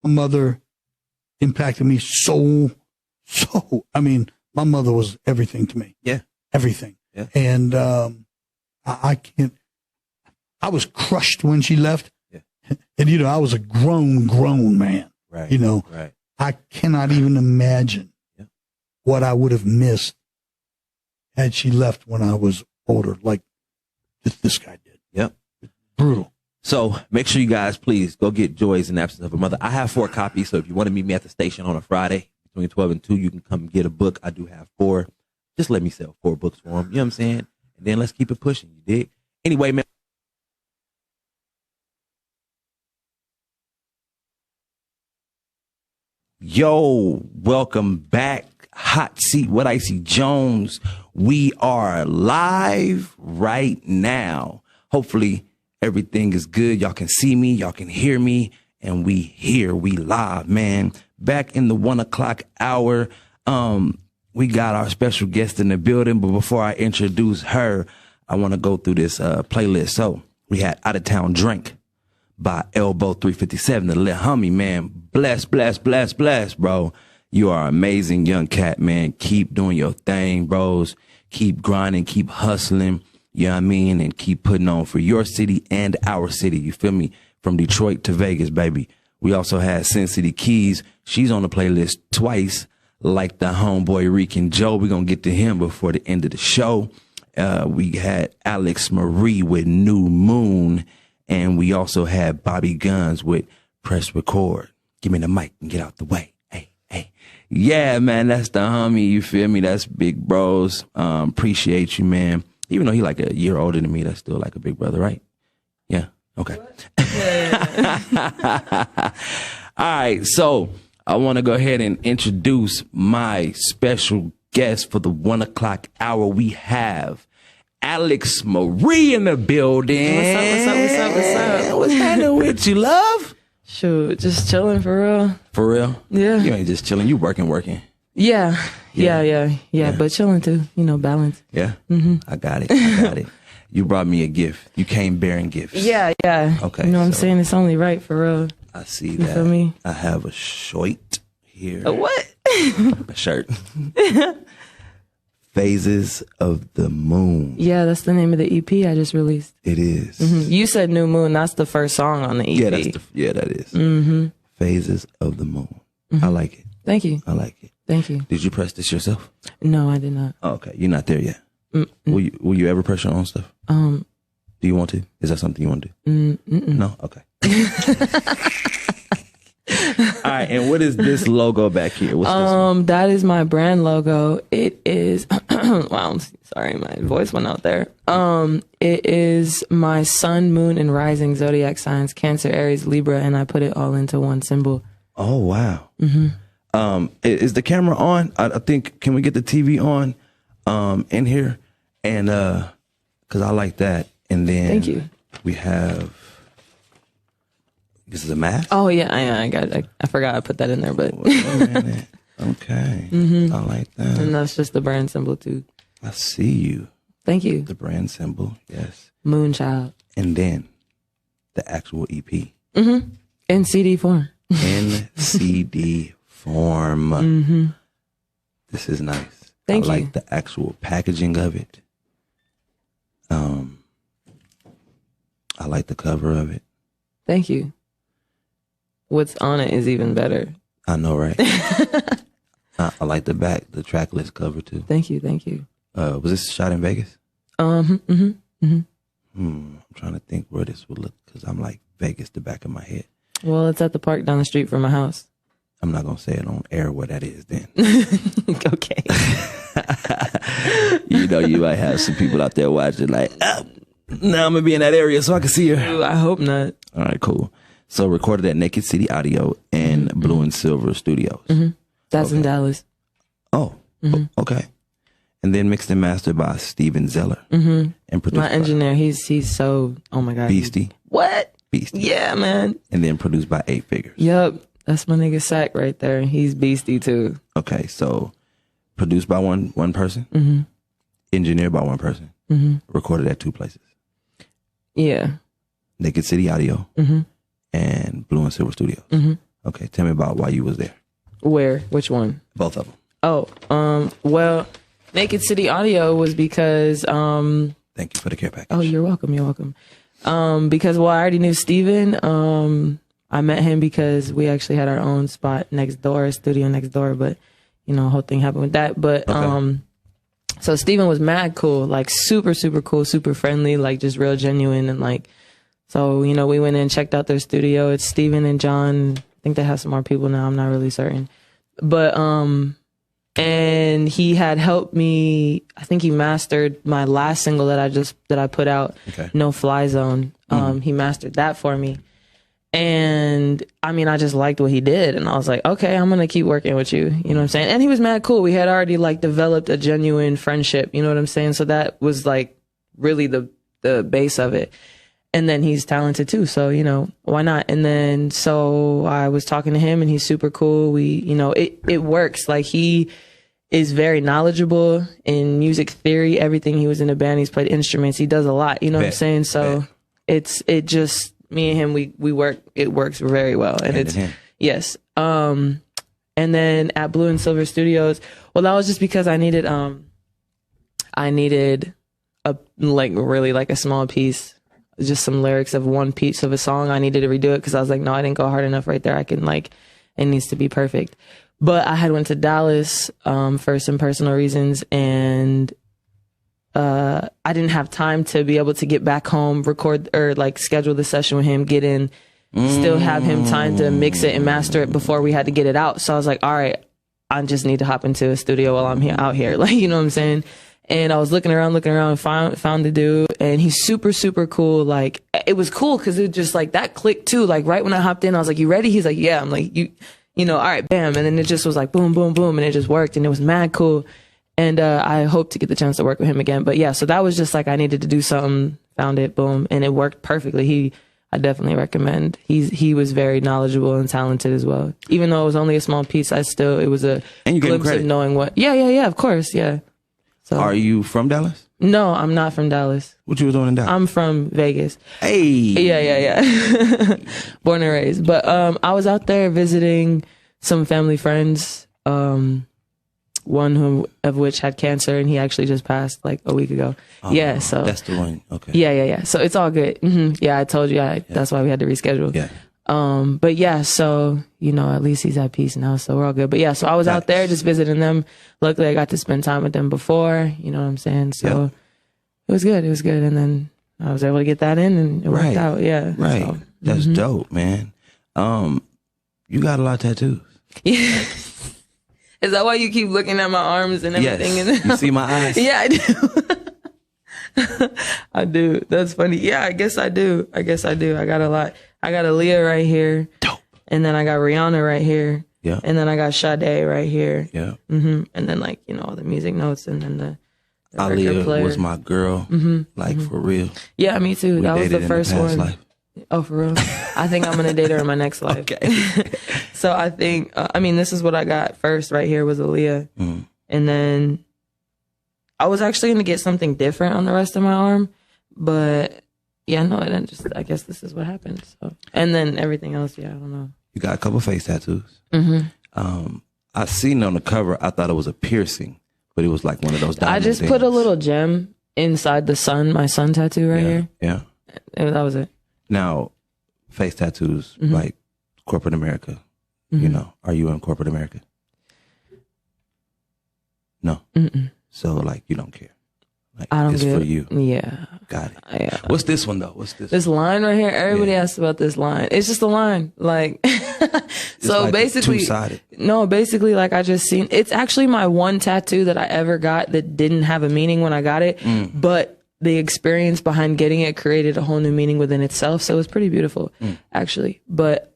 my mother impacted me so, I mean, my mother was everything to me. Yeah. Everything. Yeah. And, I can't, I was crushed when she left. Yeah. And, you know, I was a grown man. Right. You know, right. I cannot even imagine what I would have missed had she left when I was older, like this guy did. Yep. Brutal. So make sure you guys, please go get Joy's In the Absence of Her Mother. I have 4 copies. So if you want to meet me at the station on a Friday between 12 and 2, you can come get a book. I do have 4. Just let me sell 4 books for them. You know what I'm saying? And then let's keep it pushing. You dig? Anyway, man. Yo, welcome back. Hot Seat with IC Jonez. We are live right now. Hopefully everything is good. Y'all can see me, y'all can hear me, and we live, man. Back in the 1 o'clock hour. We got our special guest in the building, but before I introduce her, I want to go through this playlist. So we had Out of Town Drink by Elbow 357, the little homie, man. Bless, bro. You are amazing, young cat, man. Keep doing your thing, bros. Keep grinding, keep hustling, you know what I mean? And keep putting on for your city and our city, you feel me? From Detroit to Vegas, baby. We also had Sin City Keys. She's on the playlist twice, like the homeboy Rican Joe. We're going to get to him before the end of the show. We had Alyxx Mariee with New Moon. And we also had Bobby Guns with Press Record. Give me the mic and get out the way. Hey. Yeah, man, that's the homie. You feel me? That's big bros. Appreciate you, man. Even though he like a year older than me, that's still like a big brother, right? Yeah. Okay. All right. So I want to go ahead and introduce my special guest for the 1 o'clock hour. We have Alyxx Mariee in the building. What's up? What's happening with you, love? Shoot, just chilling for real. For real? Yeah. You ain't just chilling. You working. Yeah. But chilling too. You know, balance. Yeah. Mm-hmm. I got it. You brought me a gift. You came bearing gifts. Yeah. Okay. You know what I'm saying? It's only right for real. I see You that. feel me? I have a shirt here. A what? A shirt. Phases of the Moon. Yeah, that's the name of the EP I just released. It is. Mm-hmm. You said New Moon. That's the first song on the EP. Yeah, that is. Mm-hmm. Phases of the Moon. Mm-hmm. I like it. Thank you. I like it. Thank you. Did you press this yourself? No, I did not. Oh, okay, you're not there yet. Will you ever press your own stuff? Do you want to? Is that something you want to do? No? Okay. All right, and what is this logo back here? What's this one? That is my brand logo. It is wow, sorry, my voice went out there. It is my sun, moon, and rising zodiac signs, Cancer, Aries, Libra, and I put it all into one symbol. Oh wow. Mm-hmm. Is the camera on? I think, can we get the TV on in here? And because I like that. And then thank you. We have, this is a mask? Oh yeah, I forgot I put that in there, but okay. Mm-hmm. I like that. And that's just the brand symbol too. I see you. Thank you. The brand symbol, yes. Moonchild. And then the actual EP. Mm-hmm. In CD form. In CD form. Mm-hmm. This is nice. Thank you. I like the actual packaging of it. I like the cover of it. Thank you. What's on it is even better. I know, right? I like the back, the track list cover too. Thank you. Was this shot in Vegas? I'm trying to think where this would look, because I'm like Vegas the back of my head. Well, it's at the park down the street from my house. I'm not gonna say it on air where that is then. Okay. You know, you might have some people out there watching like, now I'm gonna be in that area so I can see her. Ooh, I hope not. All right, cool. So recorded at Naked City Audio and Blue and Silver Studios. Mm-hmm. That's in Dallas. Oh, okay. And then mixed and mastered by Steven Zeller. Mm-hmm. And produced my engineer, he's so, oh my God. Beastie. What? Beastie. Yeah, man. And then produced by 8 Figures. Yep. That's my nigga Sack right there. He's Beastie too. Okay, so produced by one person, engineered by one person, recorded at 2 places. Yeah. Naked City Audio and Blue and Silver Studios. Okay, tell me about why you was there. Where? Which one? Both of them. Oh, well, Naked City Audio was because Thank you for the care package. Oh, you're welcome. You're welcome. Because I already knew Steven. I met him because we actually had our own spot next door, studio next door, but you know, the whole thing happened with that. But so Steven was mad cool, like super, super cool, super friendly, like just real genuine. And like, so, you know, we went in and checked out their studio. It's Steven and John. I think they have some more people now. I'm not really certain. But and he had helped me. I think he mastered my last single that I put out, No Fly Zone. He mastered that for me. And I mean, I just liked what he did. And I was like, okay, I'm going to keep working with you. You know what I'm saying? And he was mad cool. We had already like developed a genuine friendship. You know what I'm saying? So that was like really the base of it. And then he's talented too. So, you know, why not? And then, so I was talking to him and he's super cool. We, you know, it works. Like he is very knowledgeable in music theory. Everything. He was in a band. He's played instruments. He does a lot. You know what I'm saying? So it just, me and him, we work, it works very well. And it's, yes. And then at Blue and Silver Studios, well, that was just because I needed a, like really like a small piece, just some lyrics of one piece of a song. I needed to redo it because I was like, no, I didn't go hard enough right there. I can like, it needs to be perfect. But I had went to Dallas, for some personal reasons, and I didn't have time to be able to get back home, record or like schedule the session with him, get in, still have him time to mix it and master it before we had to get it out. So I was like, all right, I just need to hop into a studio while I'm out here. Like, you know what I'm saying? And I was looking around, found the dude, and he's super, super cool. Like, it was cool because it just like that clicked too. Like right when I hopped in, I was like, you ready? He's like, yeah. I'm like, you know, all right, bam. And then it just was like boom, boom, boom. And it just worked and it was mad cool. And I hope to get the chance to work with him again. But yeah, so that was just like, I needed to do something, found it, boom. And it worked perfectly. I definitely recommend. He was very knowledgeable and talented as well. Even though it was only a small piece, it was a glimpse of knowing what. Yeah, of course. Yeah. So, are you from Dallas? No, I'm not from Dallas. What you was doing in Dallas? I'm from Vegas. Hey. Yeah. Born and raised. But I was out there visiting some family friends, one of which had cancer, and he actually just passed like a week ago. Oh, yeah, so that's the one. Okay. Yeah. So it's all good. Yeah, I told you that's why we had to reschedule. Yeah. But yeah, so, you know, at least he's at peace now, so we're all good. But yeah, so I was out there just visiting them. Luckily, I got to spend time with them before, you know what I'm saying? So it was good. And then I was able to get that in and it worked out. Yeah. Right. So, that's dope, man. You got a lot of tattoos. Yeah. Is that why you keep looking at my arms and everything? Yes. You see my eyes? Yeah, I do. I do. That's funny. Yeah, I guess I do. I got a lot. I got Aaliyah right here. Dope. And then I got Rihanna right here. Yeah. And then I got Sade right here. Yeah. And then like, you know, all the music notes and then the Aaliyah player. was my girl. Like for real. Yeah, me too. That was the first one. Life. Oh, for real? I think I'm going to date her in my next life. Okay. So I think, this is what I got first right here was Aaliyah. And then I was actually going to get something different on the rest of my arm. But yeah, no, I guess this is what happened. So, and then everything else, I don't know. You got a couple face tattoos. I seen on the cover, I thought it was a piercing, but it was like one of those diamond I just put a little gem inside the sun, my sun tattoo right here. Yeah. And that was it. Now, face tattoos, like corporate America, you know, are you in corporate America? No. So, like, you don't care. Like, I don't it's get for you. Yeah. Got it. Yeah. What's this one, though? What's this? This line right here, everybody asks about this line. It's just a line. Like, so like basically, two-sided. No, basically, like I just seen, it's actually my one tattoo that I ever got that didn't have a meaning when I got it, but the experience behind getting it created a whole new meaning within itself. So it was pretty beautiful, actually. But,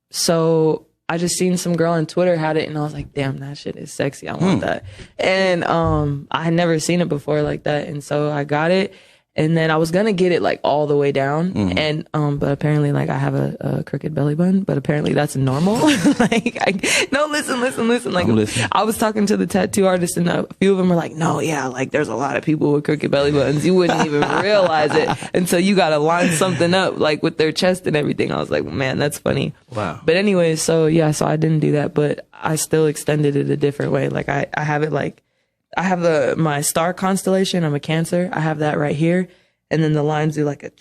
so I just seen some girl on Twitter had it and I was like, damn, that shit is sexy. I want that. And, I had never seen it before like that. And so I got it And then I was gonna get it like all the way down, and but apparently like I have a crooked belly button, but apparently that's normal. Listen. Like I was talking to the tattoo artist, and a few of them were like, "No, yeah, like there's a lot of people with crooked belly buttons. You wouldn't even realize it until you gotta line something up like with their chest and everything." I was like, "Man, that's funny." Wow. But anyway, so I didn't do that, but I still extended it a different way. Like I have it like. I have my star constellation. I'm a Cancer. I have that right here. And then the lines do like a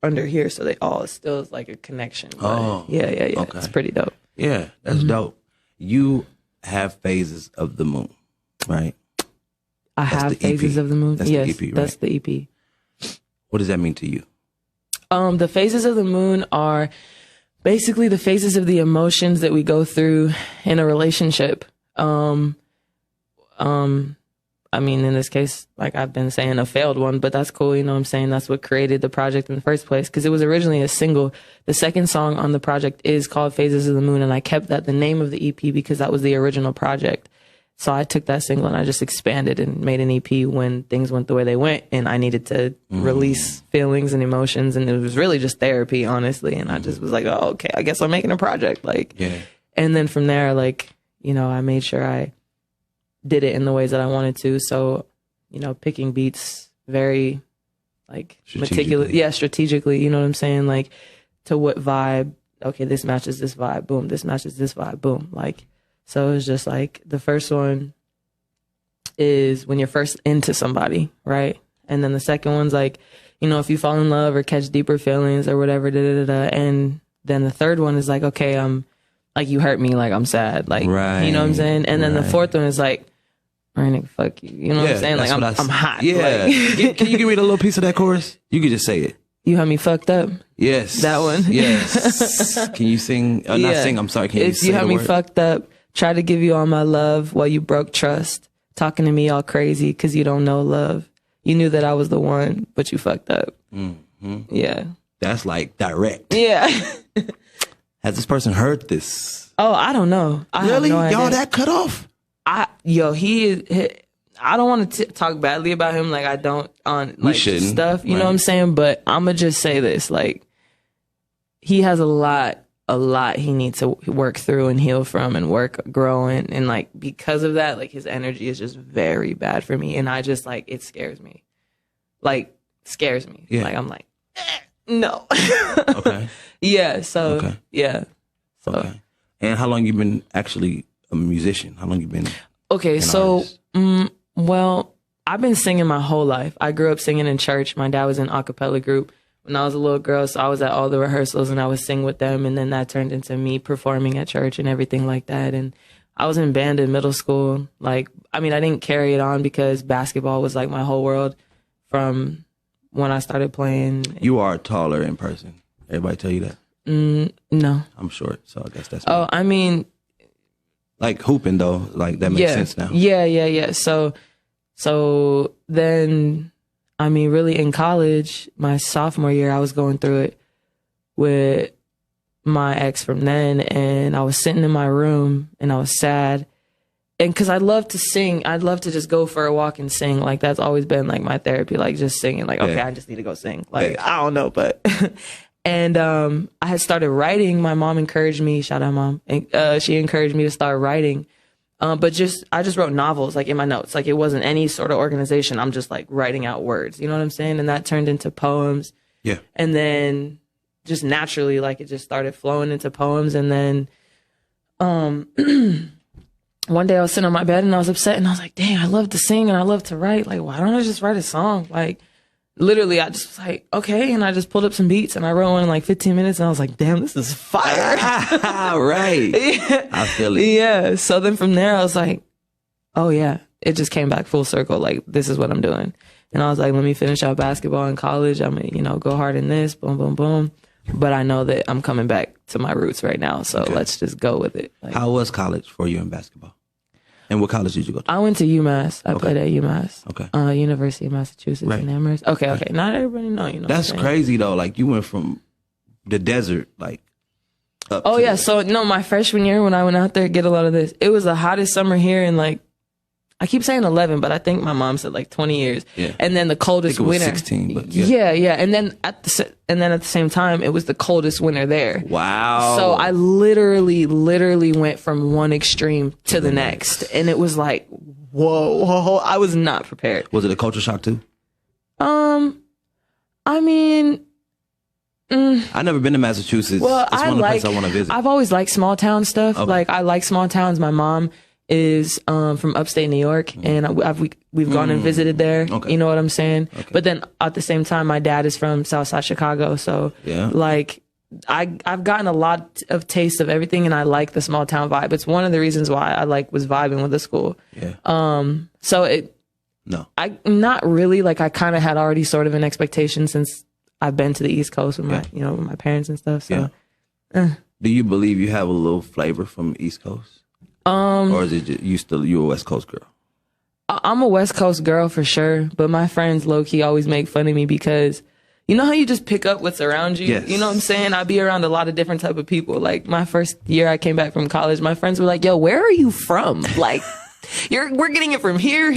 under here. So they all still is like a connection. But yeah. Okay. It's pretty dope. Yeah, that's dope. You have phases of the moon, right? I have phases of the moon. That's yes, the EP, right? That's the EP. What does that mean to you? The phases of the moon are basically the phases of the emotions that we go through in a relationship. I mean, in this case, like I've been saying, a failed one, but that's cool. You know what I'm saying? That's what created the project in the first place, because it was originally a single. The second song on the project is called Phases of the Moon, and I kept that the name of the EP because that was the original project. So I took that single and I just expanded and made an EP when things went the way they went, and I needed to release feelings and emotions, and it was really just therapy, honestly. And I just was like, oh, okay, I guess I'm making a project. Like, yeah. And then from there, like, you know, I made sure I did it in the ways that I wanted to. So, you know, picking beats very like meticulous. Yeah, strategically, you know what I'm saying? Like to what vibe, okay, this matches this vibe, boom, this matches this vibe, boom. Like, so it was just like the first one is when you're first into somebody, right? And then the second one's like, you know, if you fall in love or catch deeper feelings or whatever, And then the third one is like, okay, I'm like, you hurt me, like I'm sad, like, right. You know what I'm saying? And then the fourth one is like, all right, nigga, fuck you. You know what I'm saying? Like, I'm hot. Yeah. Like, can you give me the little piece of that chorus? You could just say it. You had me fucked up? Yes. That one? Yes. Can you sing? Not sing, I'm sorry. Can you say you had me fucked up, tried to give you all my love while you broke trust, talking to me all crazy because you don't know love. You knew that I was the one, but you fucked up. Mm-hmm. Yeah. That's like direct. Yeah. Has this person heard this? Oh, I don't know. Really? Y'all that cut off? I don't want to talk badly about him. Like I don't on like stuff, you know what I'm saying? But I'm going to just say this, like he has a lot he needs to work through and heal from and grow in. And like, because of that, like his energy is just very bad for me. And I just like, it scares me. Like scares me. Yeah. Like I'm like, no. Okay. Yeah. So, yeah. So. Okay. And how long you been actually a musician? How long you been? Okay, so, well, I've been singing my whole life. I grew up singing in church. My dad was in a cappella group when I was a little girl, so I was at all the rehearsals and I would sing with them, and then that turned into me performing at church and everything like that. And I was in band in middle school. Like, I mean, I didn't carry it on because basketball was like my whole world from when I started playing. You are taller in person. Everybody tell you that? No. I'm short, so I guess that's me. I mean... Like hooping though, like that makes sense now. Yeah. So then, I mean, really in college, my sophomore year, I was going through it with my ex from then, and I was sitting in my room and I was sad. And cause I love to sing. I'd love to just go for a walk and sing. Like that's always been like my therapy, like just singing. Like, okay, I just need to go sing. Like, I don't know, but and I had started writing. My mom encouraged me. Shout out, Mom. She encouraged me to start writing. But I just wrote novels, like in my notes. Like it wasn't any sort of organization. I'm just like writing out words. You know what I'm saying? And that turned into poems. Yeah. And then just naturally, like it just started flowing into poems. And then one day I was sitting on my bed and I was upset and I was like, dang, I love to sing and I love to write. Like, why don't I just write a song? Like, literally, I just was like, okay. And I just pulled up some beats and I wrote one in like 15 minutes. And I was like, damn, this is fire. Right. Yeah. I feel it. Yeah. So then from there, I was like, oh, yeah. It just came back full circle. Like, this is what I'm doing. And I was like, let me finish out basketball in college. I'm going to, go hard in this. Boom, boom, boom. But I know that I'm coming back to my roots right now. So let's just go with it. Like, how was college for you in basketball? And what college did you go to? I went to UMass. I played at UMass. Okay. University of Massachusetts in Amherst. Okay. Not everybody know, That's crazy though. Like you went from the desert, like up So no, my freshman year when I went out there, get a lot of this. It was the hottest summer here in like, I keep saying 11, but I think my mom said like 20 years. Yeah. And then the coldest I think it was winter. 16, but yeah. And then at the same time, it was the coldest winter there. Wow. So I literally went from one extreme to the next. And it was like, whoa, I was not prepared. Was it a culture shock too? I mean, I've never been to Massachusetts. well, it's one of the places I want to visit. I've always liked small town stuff. Okay. Like, I like small towns. My mom is from upstate New York, and we've gone and visited there. Okay. You know what I'm saying? Okay. But then at the same time, my dad is from Southside Chicago, so Yeah. like I've gotten a lot of taste of everything, and I like the small town vibe. It's one of the reasons why I was vibing with the school. Yeah. So No. I not really, like, I kind of had already sort of an expectation since I've been to the East Coast with my with my parents and stuff. So Do you believe you have a little flavor from the East Coast? Or is it just, you a West Coast girl? I'm a West Coast girl for sure, but my friends low key always make fun of me because you know how you just pick up what's around you? Yes. You know what I'm saying? I be around a lot of different type of people. Like, my first year I came back from college, my friends were like, yo, where are you from? Like, we're getting it from here.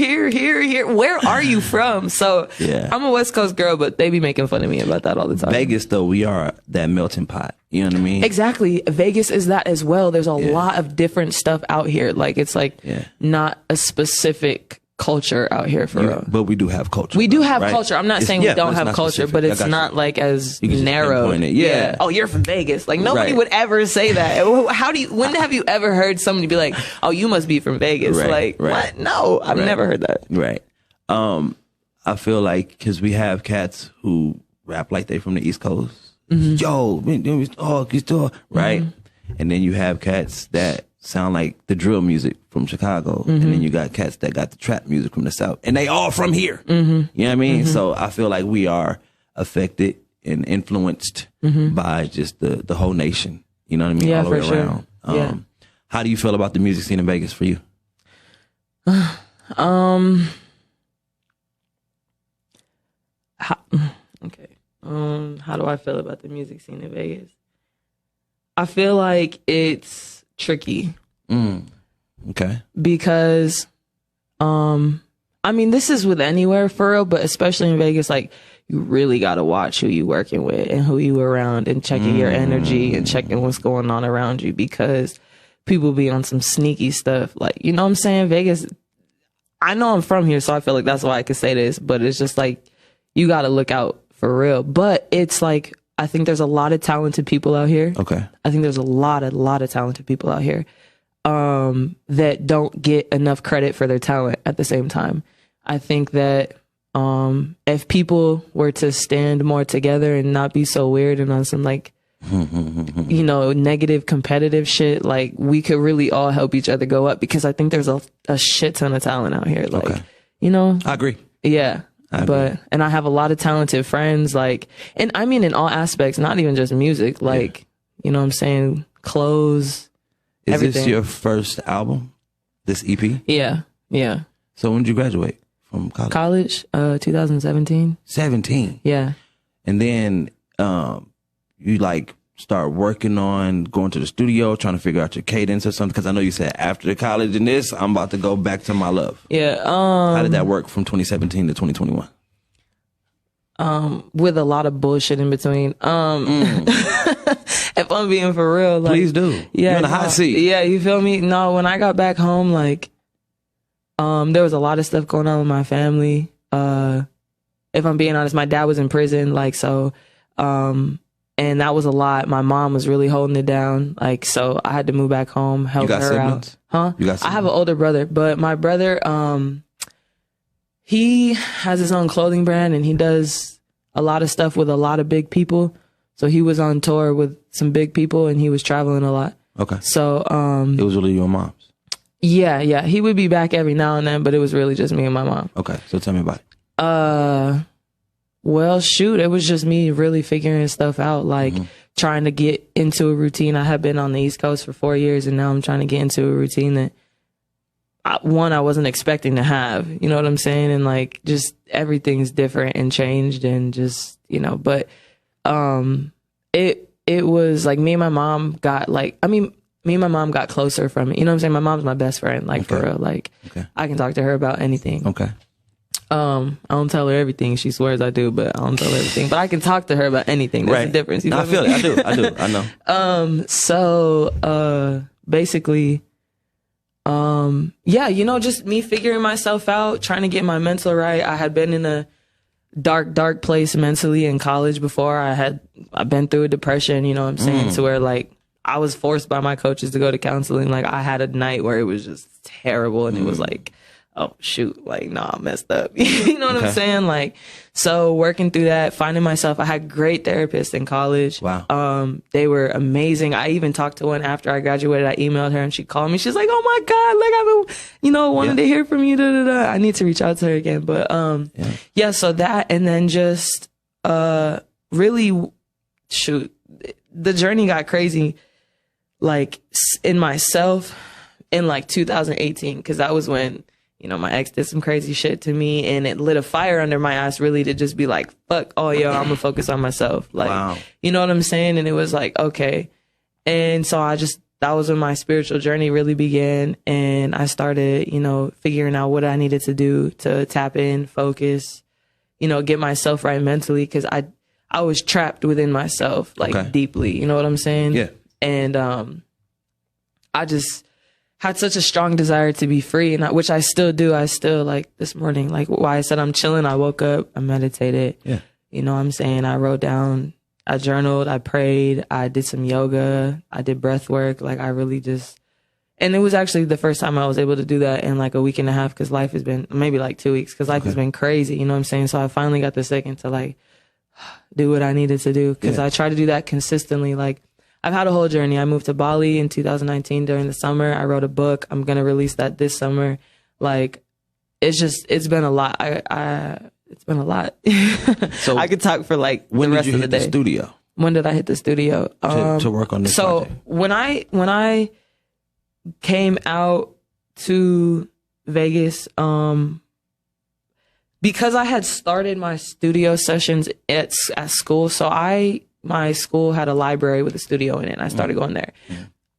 Where are you from? So Yeah. I'm a West Coast girl, but they be making fun of me about that all the time. Vegas, though, we are that melting pot. You know what I mean? Exactly. Vegas is that as well. There's a lot of different stuff out here. Like, it's like not a specific culture out here for real. But we do have culture. We do have right? culture. I'm not saying we don't have culture, specific. but I it's got you. not like as You can just narrow. pinpoint it. Yeah. Oh, you're from Vegas. Like, nobody Right. would ever say that. When have you ever heard somebody be like, oh, you must be from Vegas? Right, Like, right. what? No, I've never heard that. Right. I feel like because we have cats who rap like they from the East Coast. Yo, we talk, right? And then you have cats that sound like the drill music from Chicago. And then you got cats that got the trap music from the South. And they all from here. You know what I mean? So I feel like we are affected and influenced by just the whole nation. You know what I mean? Yeah, all the way for sure. around. Yeah. How do you feel about the music scene in Vegas for you? How do I feel about the music scene in Vegas? I feel like it's tricky. Okay. Because I mean, this is with anywhere for real, but especially in Vegas, like, you really got to watch who you working with and who you around and checking your energy and checking what's going on around you, because people be on some sneaky stuff. Like, you know what I'm saying? Vegas, I know I'm from here, so I feel like that's why I could say this, but it's just like, you got to look out for real. But it's like, I think there's a lot of talented people out here. Okay. I think there's a lot of talented people out here that don't get enough credit for their talent at the same time. I think that if people were to stand more together and not be so weird and on some like, you know, negative competitive shit, like, we could really all help each other go up, because I think there's a shit ton of talent out here. Like, you know, I agree. yeah. And I have a lot of talented friends, like, and I mean, in all aspects, not even just music, like, you know what I'm saying? Clothes, everything. Is this your first album? This EP? Yeah. Yeah. So when did you graduate from college? 2017. 17. Yeah. And then you like start working on going to the studio, trying to figure out your cadence or something? Because I know you said after the college and this, I'm about to go back to my love. Yeah. How did that work from 2017 to 2021? With a lot of bullshit in between. If I'm being for real, like, Please do. Yeah, You're in the hot seat. Yeah, you feel me? No, when I got back home, like, there was a lot of stuff going on with my family. If I'm being honest, my dad was in prison, like, so, and that was a lot. My mom was really holding it down, like, so I had to move back home, help her siblings? out. Huh? You got I have an older brother, but my brother, he has his own clothing brand and he does a lot of stuff with a lot of big people. So he was on tour with some big people and he was traveling a lot. Okay. So, it was really your mom's. Yeah. He would be back every now and then, but it was really just me and my mom. Okay. So tell me about it. Well, shoot, it was just me really figuring stuff out, like trying to get into a routine. I had been on the East Coast for 4 years and now I'm trying to get into a routine that I wasn't expecting to have, you know what I'm saying? And like, just everything's different and changed and just, you know, but, it was like me and my mom got like, I mean, me and my mom got closer from it. You know what I'm saying? My mom's my best friend, like for real. Like I can talk to her about anything. Okay. I don't tell her everything. She swears I do, but I don't tell her everything. But I can talk to her about anything. There's a difference. You know I feel it. I do. I know. So basically, yeah, you know, just me figuring myself out, trying to get my mental right. I had been in a dark place mentally in college before. I've been through a depression, you know what I'm saying? To where like I was forced by my coaches to go to counseling. Like I had a night where it was just terrible, and it was like, oh shoot, like nah, I messed up. You know what I'm saying? Like, so working through that, finding myself. I had great therapists in college. Wow. They were amazing. I even talked to one after I graduated. I emailed her and she called me. She's like, oh my God, like I've been, you know, wanting to hear from you. Da, da, da. I need to reach out to her again. But yeah, so that, and then just really shoot, the journey got crazy, like in myself in like 2018, because that was when, you know, my ex did some crazy shit to me, and it lit a fire under my ass really to just be like, fuck, oh, yo, I'm gonna focus on myself. Like, you know what I'm saying? And it was like, okay. And so that was when my spiritual journey really began. And I started, you know, figuring out what I needed to do to tap in, focus, you know, get myself right mentally. Cause I was trapped within myself, like deeply, you know what I'm saying? Yeah. And, I just had such a strong desire to be free, and which I still do. I still, like this morning, like why I said I'm chilling. I woke up, I meditated. Yeah. You know what I'm saying? I wrote down, I journaled, I prayed, I did some yoga, I did breath work. Like I really just, and it was actually the first time I was able to do that in like a week and a half, because life has been, maybe like 2 weeks, because life has been crazy. You know what I'm saying? So I finally got the second to like do what I needed to do, because I try to do that consistently. Like I've had a whole journey. I moved to Bali in 2019 during the summer. I wrote a book. I'm going to release that this summer. Like, it's been a lot. It's been a lot. So I could talk for like the rest of the day. When did you hit the studio? When did I hit the studio? To work on this project? when I came out to Vegas, because I had started my studio sessions at school. So my school had a library with a studio in it, and I started going there.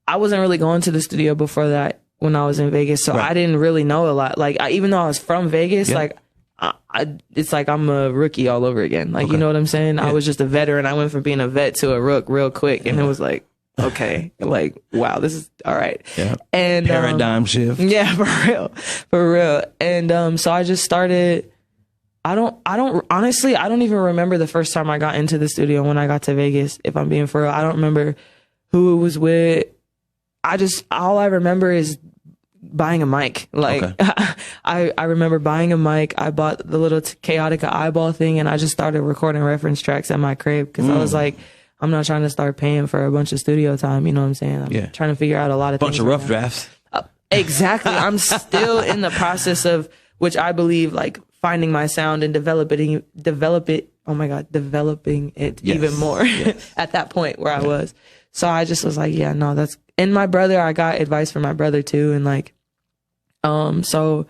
I wasn't really going to the studio before that when I was in Vegas, so I didn't really know a lot. Like, even though I was from Vegas, like, it's like I'm a rookie all over again. Like, you know what I'm saying? I was just a veteran. I went from being a vet to a rook real quick, and it was like, okay, like, wow, this is all right. Yeah. And paradigm shift. Yeah, for real. And so I just started. I don't honestly, I don't even remember the first time I got into the studio when I got to Vegas, if I'm being for real. I don't remember who it was with. All I remember is buying a mic. Like, I remember buying a mic. I bought the little Chaotica eyeball thing, and I just started recording reference tracks at my crib, because I was like, I'm not trying to start paying for a bunch of studio time. You know what I'm saying? I'm trying to figure out a lot of things. Bunch of rough drafts. Exactly. I'm still in the process of, which I believe, like, finding my sound and developing it even more at that point where I was. So I just was like, yeah, no, that's, and my brother, I got advice from my brother too. And like, so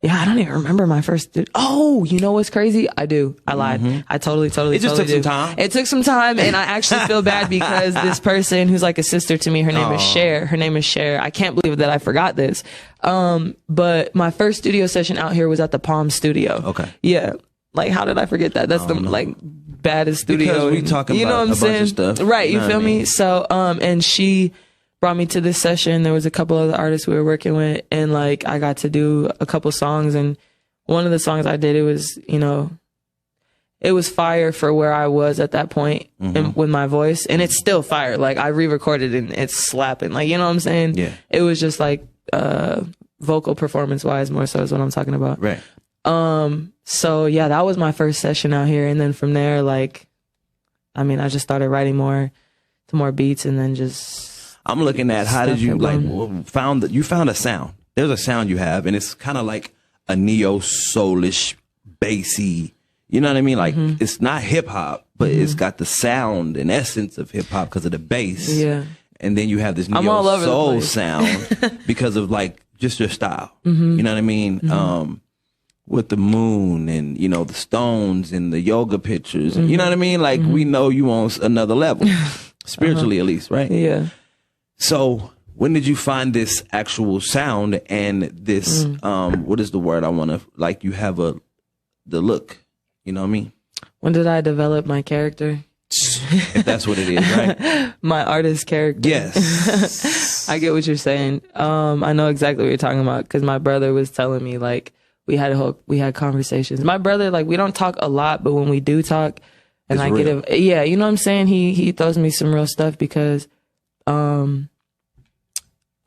yeah, I don't even remember my first, oh, you know what's crazy? I do. I lied. I totally It just took some time. It took some time, and I actually feel bad because this person who's like a sister to me, her name is Cher. I can't believe that I forgot this. But my first studio session out here was at the Palm Studio. Okay. Yeah. Like, how did I forget that? That's the like baddest studio. Because we talking about a bunch of stuff. Right. You feel me? So, and she brought me to this session. There was a couple other artists we were working with, and like I got to do a couple songs, and one of the songs I did, it was, you know, it was fire for where I was at that point with my voice, and it's still fire. Like, I re-recorded it, and it's slapping. Like, you know what I'm saying? Yeah. It was just like vocal performance wise more so is what I'm talking about. Right. So yeah, that was my first session out here, and then from there, like, I mean, I just started writing more beats, and then just. I'm looking at how did you you found a sound. There's a sound you have, and it's kind of like a neo soulish, bassy. You know what I mean? Like, it's not hip hop, but it's got the sound and essence of hip hop because of the bass. Yeah. And then you have this neo soul sound because of like just your style. You know what I mean? With the moon and, you know, the stones and the yoga pictures. You know what I mean? Like, we know you on another level, spiritually at least, right? Yeah. So when did you find this actual sound and this, what is the word I want to, like, you have the look, you know what I mean? When did I develop my character? If that's what it is, right? My artist character. Yes. I get what you're saying. I know exactly what you're talking about because my brother was telling me, like, we had conversations. My brother, like, we don't talk a lot, but when we do talk, and It's I real. get it, yeah, you know what I'm saying? He throws me some real stuff because,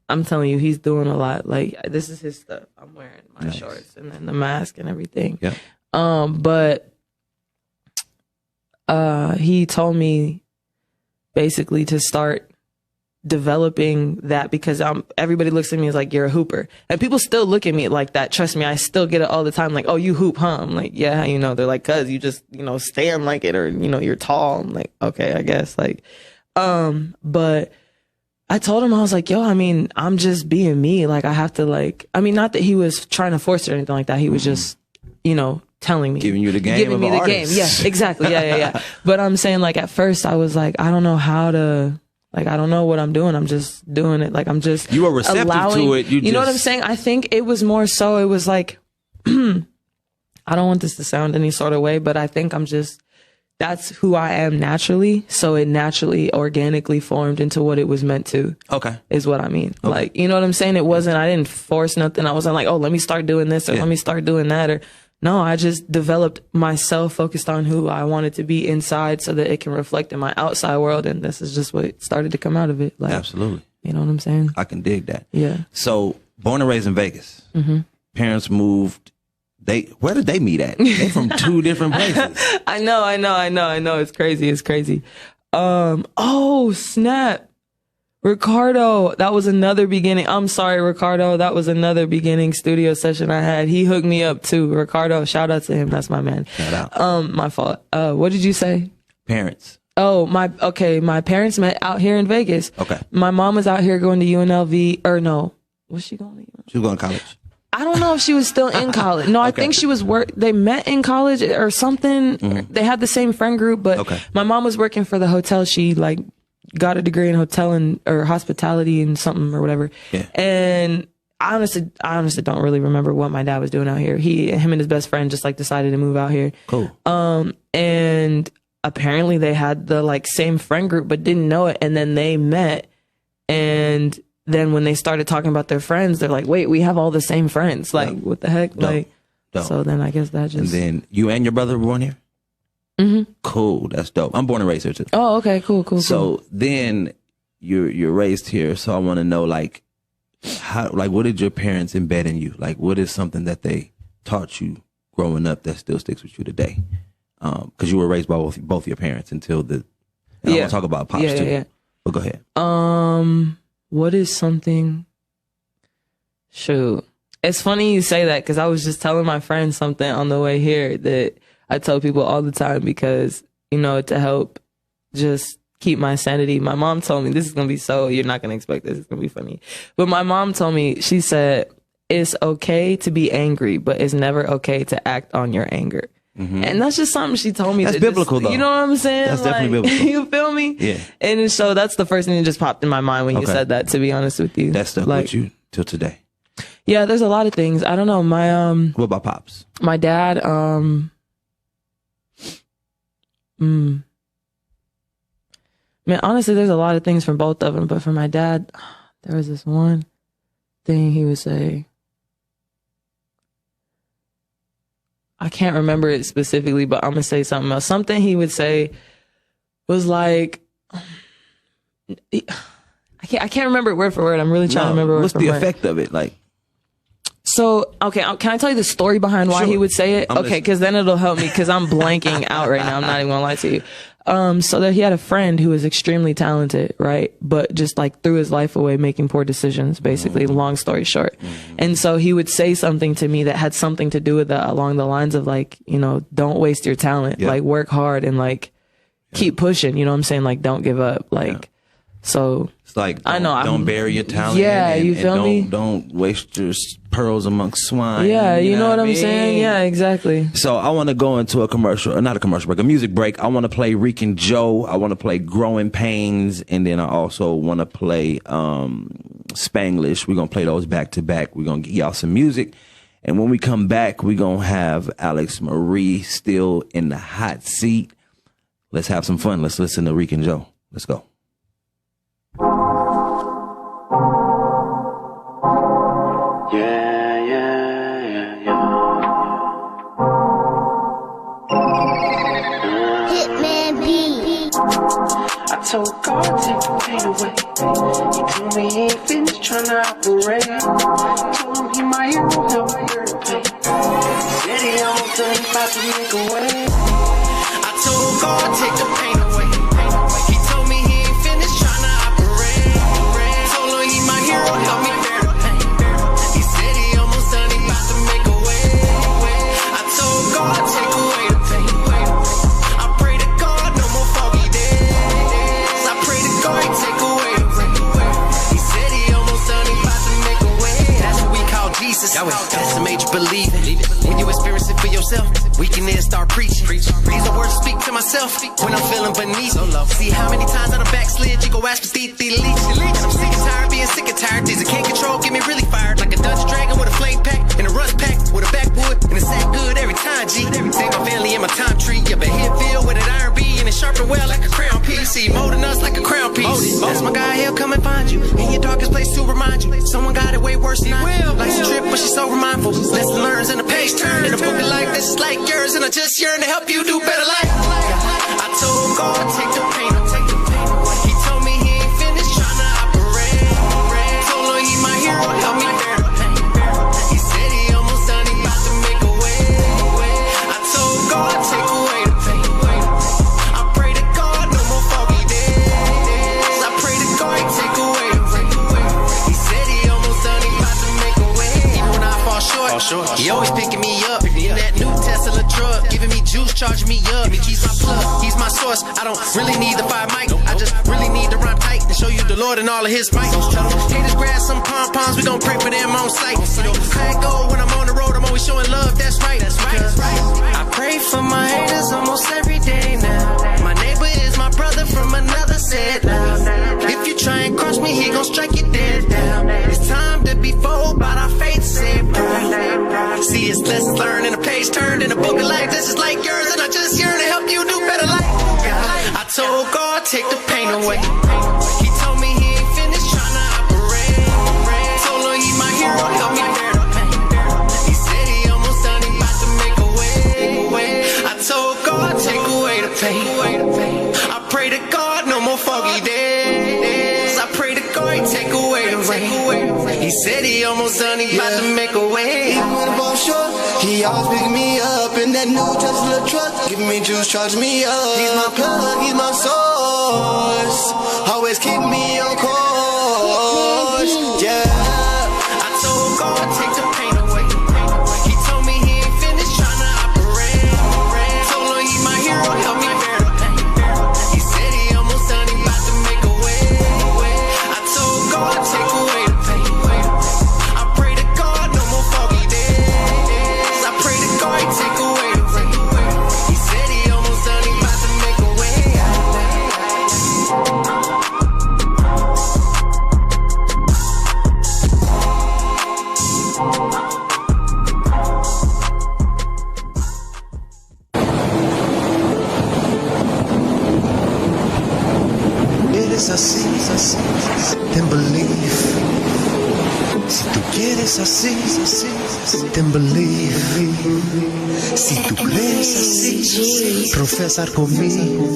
I'm telling you, he's doing a lot. Like, this is his stuff. I'm wearing my shorts and then the mask and everything. Yeah. But he told me basically to start developing that because everybody looks at me as like, you're a hooper. And people still look at me like that. Trust me, I still get it all the time. Like, oh, you hoop, huh? I'm like, yeah, you know. They're like, cuz you just, you know, stand like it, or, you know, you're tall. I'm like, okay, I guess. Like, but I told him, I was like, yo, I mean, I'm just being me. Like, I have to, like, I mean, not that he was trying to force it or anything like that. He was just, you know, telling me. Giving you the game. Giving me the game. Yeah, exactly. Yeah. But I'm saying, like, at first I was like, I don't know how to, like, I don't know what I'm doing. I'm just doing it. Like, I'm just. You were receptive to it. You know what I'm saying? I think it was more so, it was like, I don't want this to sound any sort of way, but I think that's who I am naturally. So it naturally, organically formed into what it was meant to. Okay. Is what I mean. Okay. Like, you know what I'm saying? It wasn't, I didn't force nothing. I wasn't like, oh, let me start doing this or let me start doing that. Or no, I just developed myself, focused on who I wanted to be inside so that it can reflect in my outside world. And this is just what started to come out of it. Like, absolutely. You know what I'm saying? I can dig that. Yeah. So born and raised in Vegas, parents moved. Where did they meet at? They from two different places. I know. It's crazy. Oh, snap. Ricardo, that was another beginning. I'm sorry, Ricardo. That was another beginning studio session I had. He hooked me up too. Ricardo, shout out to him. That's my man. Shout out. My fault. What did you say? Parents. Oh, my parents met out here in Vegas. Okay. My mom was out here going to UNLV, or no. Was she going to UNLV? She was going to college. I don't know if she was still in college. No, I think she was they met in college or something. They had the same friend group, but my mom was working for the hotel. She like got a degree in hotel or hospitality and something or whatever. Yeah. And I honestly don't really remember what my dad was doing out here. Him and his best friend just like decided to move out here. Cool. And apparently they had the like same friend group, but didn't know it. And then they met, and then when they started talking about their friends, they're like, wait, we have all the same friends. Like, what the heck? Dope. So then I guess that just. And then you and your brother were born here? Cool. That's dope. I'm born and raised here too. Oh, okay. Cool. So then you're raised here. So I want to know, like, what did your parents embed in you? Like, what is something that they taught you growing up that still sticks with you today? Because you were raised by both your parents until I want to talk about pops too. Yeah. But go ahead. What is something? Shoot. It's funny you say that because I was just telling my friend something on the way here that I tell people all the time because, you know, to help just keep my sanity. My mom told me, this is going to be you're not going to expect this. It's going to be funny. But my mom told me, she said, it's okay to be angry, but it's never okay to act on your anger. And that's just something she told me. That's biblical, though. You know what I'm saying? That's definitely biblical. You feel me? Yeah. And so that's the first thing that just popped in my mind when you said that, to be honest with you. That stuck with you till today. Yeah, there's a lot of things. I don't know. What about pops? My dad, man, honestly, there's a lot of things from both of them, but for my dad, there was this one thing he would say. I can't remember it specifically, but I'm going to say something else. Something he would say was like, I can't remember it word for word. I'm really trying to remember word for word. What's the effect of it? Like, so, okay, can I tell you the story behind why he would say it? Okay, because then it'll help me because I'm blanking out right now. I'm not even going to lie to you. So that he had a friend who was extremely talented, right? But just like threw his life away making poor decisions, basically, long story short. And so he would say something to me that had something to do with that along the lines of like, you know, don't waste your talent, like work hard and like keep pushing, you know what I'm saying? Like, don't give up. Like, so like, I know, don't bury your talent. Yeah, you feel me? Don't waste your pearls amongst swine. Yeah, you know what I'm saying? Yeah, exactly. So I want to go into a commercial, not a commercial break, a music break. I want to play Reek and Joe. I want to play Growing Pains. And then I also want to play Spanglish. We're going to play those back to back. We're going to get y'all some music. And when we come back, we're going to have Alyxx Mariee still in the hot seat. Let's have some fun. Let's listen to Reek and Joe. Let's go. I told God, take the pain away. He told me he ain't finished trying to operate. Told him he my hero, help me bear the pain. Said he almost done, about to make a way. I told God, take the pain away. He told me he ain't finished trying to operate. Told him he my hero, help me bear the pain. He said he almost done, he about to make a way. I told God, take away the pain. I pray to God, no more foggy days. I pray to God, take away the rain. He said he almost done, he about to make a way. That's what we call Jesus. That's the major believing. When you experience it for yourself, we can then start preaching. These are words to speak to myself when I'm feeling beneath. See how many times I done backslid, you go ask for Steve the leech. I'm sick and tired, being sick and tired. These I can't control, get me really fired. Like a Dutch dragon with a flame pack and a rust pack with a backwood. And it's that good every time, G. Think my family in my time tree. Your head filled with an iron B and it sharpen well like a crown piece. See, molding us like a crown piece. That's my guy, he'll come and find you in your darkest place to remind you. Someone got it way worse than I will. Life's a trip, but she's so mindful. Lesson learns and the page turns. In a book like this is like yours, and I just yearn to help you do better life. I told God, take the pain away. He told me he ain't finished trying to operate. Told him he my hero, help me bear the pain. He said he almost done, he about to make a way. I told God, take away the pain. I pray to God, no more foggy days. I pray to God, take away the rain. He said he almost done, he about to make a way. Even when I fall short, he always picking me up. In that new Tesla truck, giving me juice, charging me up. He's my plug, he's my source. I don't really need the 5 mic. I just really need to rhyme tight and show you the Lord and all of his might. Haters grab some pom-poms, we gon' pray for them on sight. You know how it go when I'm on the road, I'm always showing love, that's right. I pray for my haters almost every day now. My neighbor is my brother from another set now. If you try and cross me, he gon' strike you dead down. It's time to be fooled by our faith saved. See, it's lessons learned and a page turned in a book of life. This is like yours, and I just yearn to help you do better life. I told God, take the pain away. He told me he ain't finished trying to operate. Told him he my hero, help me bear the pain. He said he almost done, he about to make a way. I told God, take away the pain. I pray to God, no more foggy days. I pray to God, take away the rain. He said he almost done, he about to make a way. Even when I'm on short, he always pick me up in that new Tesla truck. Giving me juice, charge me up. He's my plug, he's my source. Always keep me on course. Yeah. I told God, take the pain away. He told me he ain't finished trying to operate. Told him he my hero, help me bear the pain. He said he almost done, he about to make a way. I told God, take away the pain. I pray to God, no more foggy days. I pray to God, take away the rain. He said he almost done, he about to make a way. Eres así, ten believe. Si tú quieres así, ten believe. Si tú crees así, profesar conmigo.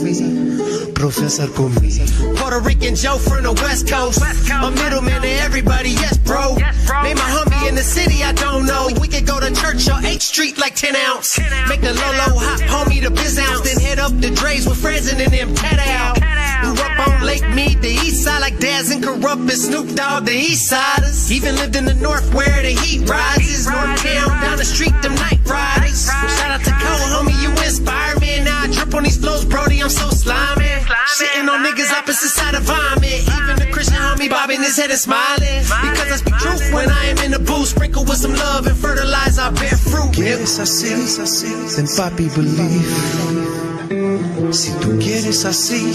Puerto Rican Joe from the West Coast. A middleman to everybody, yes, bro. Name my homie in the city, I don't know. We could go to church on 8th Street like 10 ounce. Make the Lolo hop, homie, the biz ounce. Then head up the Dre's with friends and then them tat out. Grew up on Lake Mead, the east side, like Daz and Corrupt and Snoop Dogg, the east siders. Even lived in the north where the heat rises. Northtown, down the street, them night riders. Shout out to Cole, homie, you inspire me. Now I drip on these flows, Brody, I'm so slimy. Shitting on niggas opposite side of vomit. Even the Christian homie bobbing his head and smiling. Because I speak truth when I am in the booth. Sprinkle with some love and fertilize, I bear fruit. Quieres así, then papi believe. Si tú quieres así,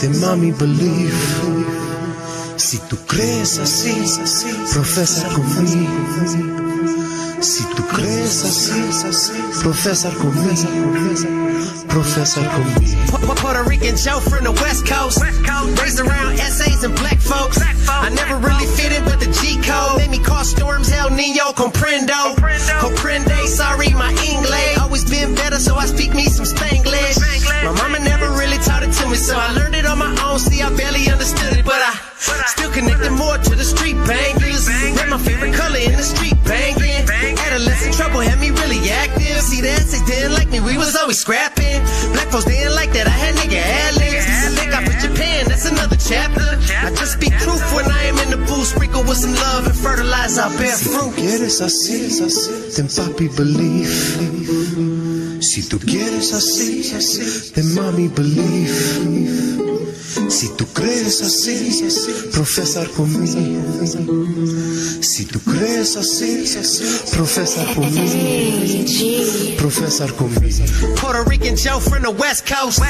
then mami believe. Si tú crees así, profesa conmigo. Si tú crees así, profesa conmigo. Professor Puerto Rican Joe from the West Coast. Raised around essays and black folks. I never really fit in with the G code. Made me call storms, El Nino, comprendo. Comprende, sorry, my English. Always been better, so I speak me some Spanglish. My mama never really taught it to me, so I learned it on my own. See, I barely understood it, but I still connected more to the street bangers. Red my favorite color in the street banging. Adolescent trouble had me really active. See, the essays didn't like me, we was always scrapping. Black folks didn't like that, I had nigga ad-libs. Think I put Japan, that's another chapter. I just speak truth when I am in the booth. Sprinkle with some love and fertilize, I bear fruit. Quieres así, then papi believe. Si tú quieres así, then mami believe. Si tú crees así, profesa conmigo. Si tú crees así, profesa conmigo. Profesa conmigo. Puerto Rican Joe from the West Coast.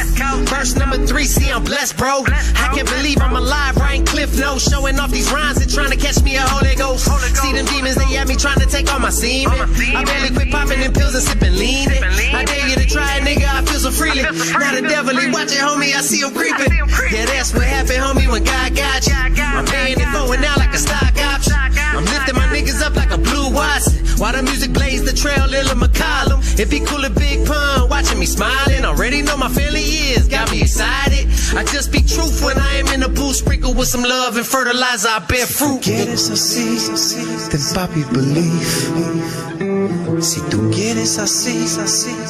Verse number 3, see I'm blessed, bro. I can't believe I'm alive, writing cliff notes, showing off these rhymes and trying to catch me a Holy Ghost. See them demons, they at me trying to take all my semen. I barely quit popping them pills and sipping lean. I dare you to try it, nigga, I feel so freely. Now the devil, he watching, homie, I see him creeping. Yeah, that's what happened, homie, when God got you. I'm paying it forward now like a stock option. I'm lifting my niggas up like a blue Watson. While the music plays the trail, Lil McCollum. It be cool at Big Pun, watching me smiling. Already know my family is, got me excited. I just speak truth when I am in the booth. Sprinkle with some love and fertilizer, I bear fruit. Quieres así, then papi believe. Si tú quieres así,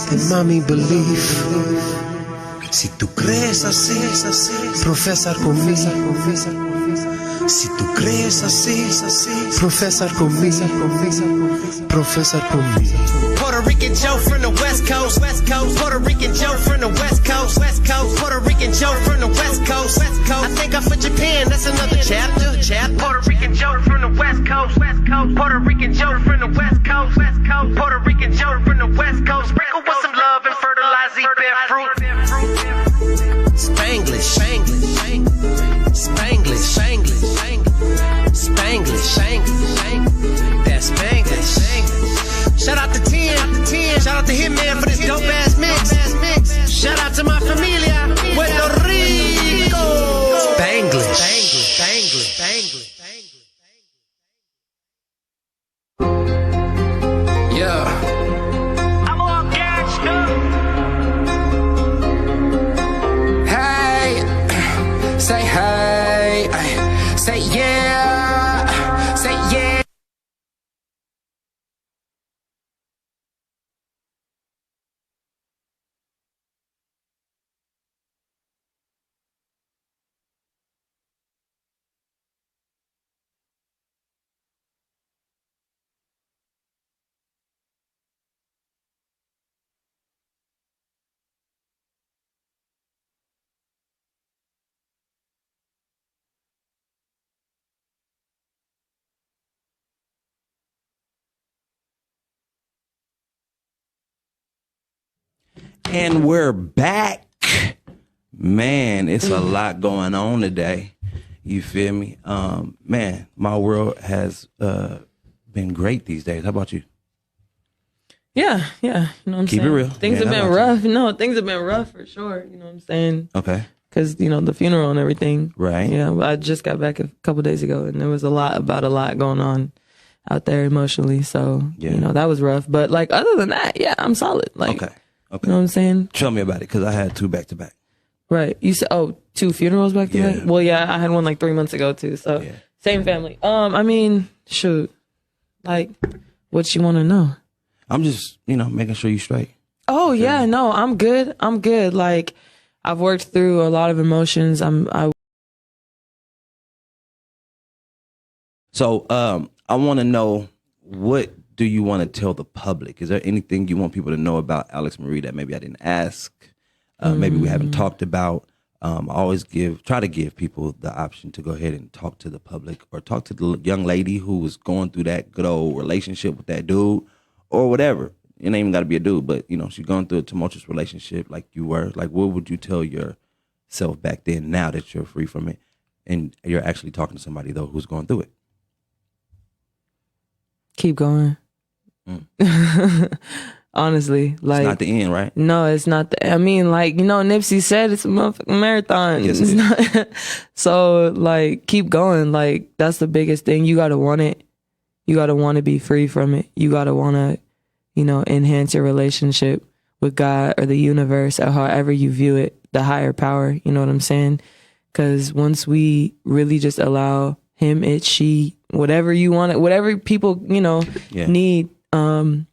then mami believe. Si tú crees así, profesa conmigo. Si tú crees así, profesa conmigo. Profesa conmigo. Puerto Rican Joe from the West Coast. Puerto Rican Joe from the West Coast. Puerto Rican Joe from the West Coast. I think I'm for Japan, that's another chapter. Puerto Rican Joe from the West Coast. Puerto Rican Joe from the West Coast. Puerto Rican Joe from the West Coast. Sprinkle with some love and fertilize, eat bear fruit. Spanglish, Spanglish, Spanglish, Spanglish, Spanglish, Spanglish, that's Spanglish. Shout out to 10, shout out to Hitman for this dope ass mix. Shout out to my familia, Puerto Rico. Spanglish, Spanglish, Spanglish, Spanglish. Yeah. I'm all gassed up. Hey, say hey, say yeah, say yeah. And we're back. Man, it's a lot going on today. You feel me? Man, my world has been great these days. How about you? Yeah. You know what I'm saying? Keep it real. Things have been rough. No, things have been rough for sure. You know what I'm saying? Okay. Because, the funeral and everything. Right. Yeah, I just got back a couple days ago, and there was a lot going on out there emotionally. So, that was rough. But, other than that, yeah, I'm solid. Okay. You know what I'm saying? Tell me about it, because I had 2 back to back. Right. You said, 2 funerals back to back? Well, yeah, I had one 3 months ago, too. So, same family. I mean, shoot. What you want to know? I'm just, making sure you're straight. Oh, yeah, no, I'm good. I've worked through a lot of emotions. So, I want to know, what do you want to tell the public? Is there anything you want people to know about Alyxx Mariee that maybe I didn't ask? Maybe we haven't talked about. I always try to give people the option to go ahead and talk to the public or talk to the young lady who was going through that good old relationship with that dude or whatever. It ain't even got to be a dude, but she's going through a tumultuous relationship like you were. Like, what would you tell yourself back then? Now that you're free from it, and you're actually talking to somebody though who's going through it. Keep going. Honestly, like, it's not the end, right? No, it's not. I mean, like, Nipsey said it's a motherfucking marathon. Yes, it is. So, like, keep going. Like, that's the biggest thing. You gotta want it. You gotta want to be free from it. You gotta want to, enhance your relationship with God or the universe or however you view it, the higher power. You know what I'm saying? Because once we really just allow him, it, she, whatever you want, whatever people, need, allow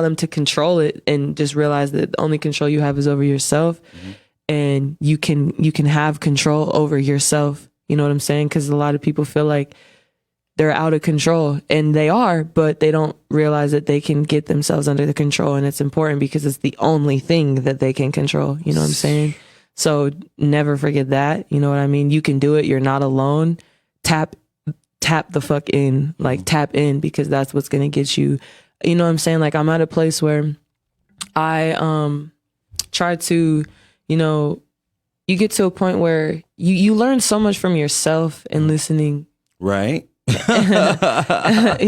them to control it and just realize that the only control you have is over yourself. Mm-hmm. And you can have control over yourself. You know what I'm saying? Because a lot of people feel like they're out of control, and they are, but they don't realize that they can get themselves under the control. And it's important because it's the only thing that they can control. You know what I'm saying? So never forget that. You know what I mean? You can do it. You're not alone. Tap the fuck in, like, tap in, because that's what's going to get you. You know what I'm saying? Like, I'm at a place where I try to, you get to a point where you learn so much from yourself and listening. Right. You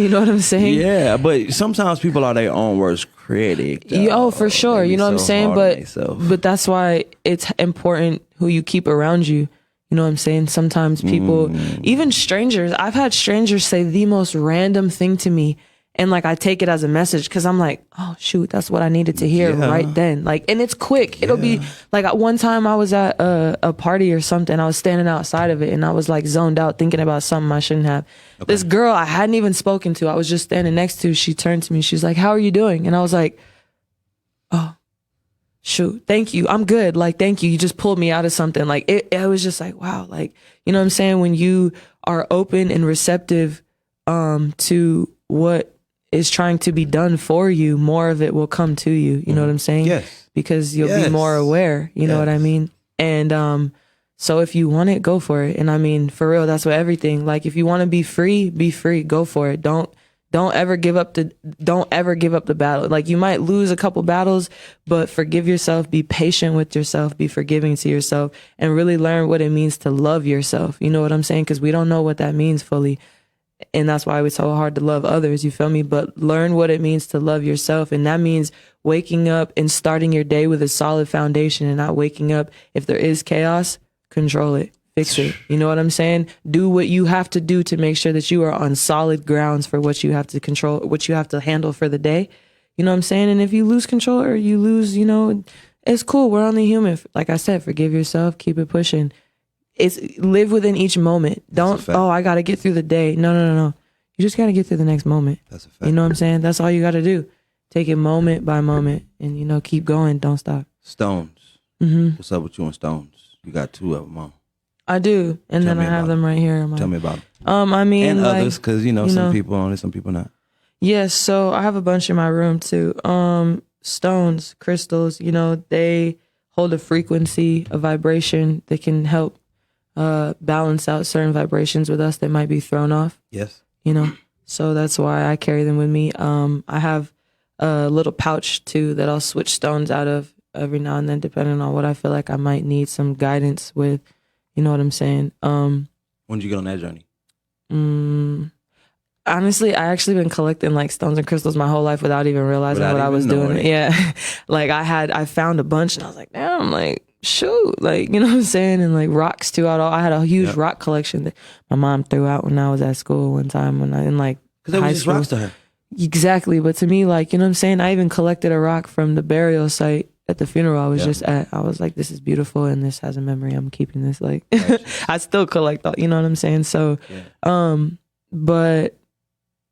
know what I'm saying? Yeah, but sometimes people are their own worst critic. Oh, for sure. You know what I'm saying? But that's why it's important who you keep around you. You know what I'm saying? Sometimes people, even strangers, I've had strangers say the most random thing to me. And like, I take it as a message because I'm like, oh shoot, that's what I needed to hear right then. Like, and it's quick. It'll be like, at one time I was at a party or something. I was standing outside of it and I was like zoned out thinking about something I shouldn't have. Okay. This girl I hadn't even spoken to, I was just standing next to, she turned to me. She's like, how are you doing? And I was like, oh, shoot, thank you. I'm good. Like, thank you. You just pulled me out of something. Like, it was just like, wow. Like, you know what I'm saying? When you are open and receptive to what is trying to be done for you, more of it will come to you. You know what I'm saying? Yes. Because you'll be more aware. You know what I mean? And so if you want it, go for it. And I mean, for real, that's what everything. Like, if you want to be free, go for it. Don't ever give up the battle. Like, you might lose a couple battles, but forgive yourself, be patient with yourself, be forgiving to yourself, and really learn what it means to love yourself. You know what I'm saying? Because we don't know what that means fully. And that's why it's so hard to love others, you feel me? But learn what it means to love yourself. And that means waking up and starting your day with a solid foundation, and not waking up, if there is chaos, control it, fix it. You know what I'm saying? Do what you have to do to make sure that you are on solid grounds for what you have to control, what you have to handle for the day. You know what I'm saying? And if you lose control or you lose, it's cool. We're only human. Like I said, forgive yourself, keep it pushing. It's live within each moment. Don't, I got to get through the day. No. You just got to get through the next moment. That's a fact. You know what I'm saying? That's all you got to do. Take it moment by moment and, keep going. Don't stop. Stones. Mm-hmm. What's up with you and Stones? You got 2 of them on. I do. And then I have them right here. Tell me about them. I mean, and others, because, some people on it, some people not. Yes. So I have a bunch in my room too. Stones, crystals, they hold a frequency, a vibration that can help balance out certain vibrations with us that might be thrown off. Yes. So that's why I carry them with me. I have a little pouch too that I'll switch stones out of every now and then, depending on what I feel like I might need some guidance with. You know what I'm saying? When did you get on that journey? Honestly, I actually been collecting like stones and crystals my whole life without even realizing what I was doing. Yeah. Like I found a bunch and I was like, damn, like, shoot, like, you know what I'm saying? And like rocks too. I had a huge rock collection that my mom threw out when I was at school one time because they were just rocks to her. Exactly. But to me, like, you know what I'm saying? I even collected a rock from the burial site at the funeral I was just at. I was like, this is beautiful and this has a memory. I'm keeping this. Like, I still collect all, you know what I'm saying? So, but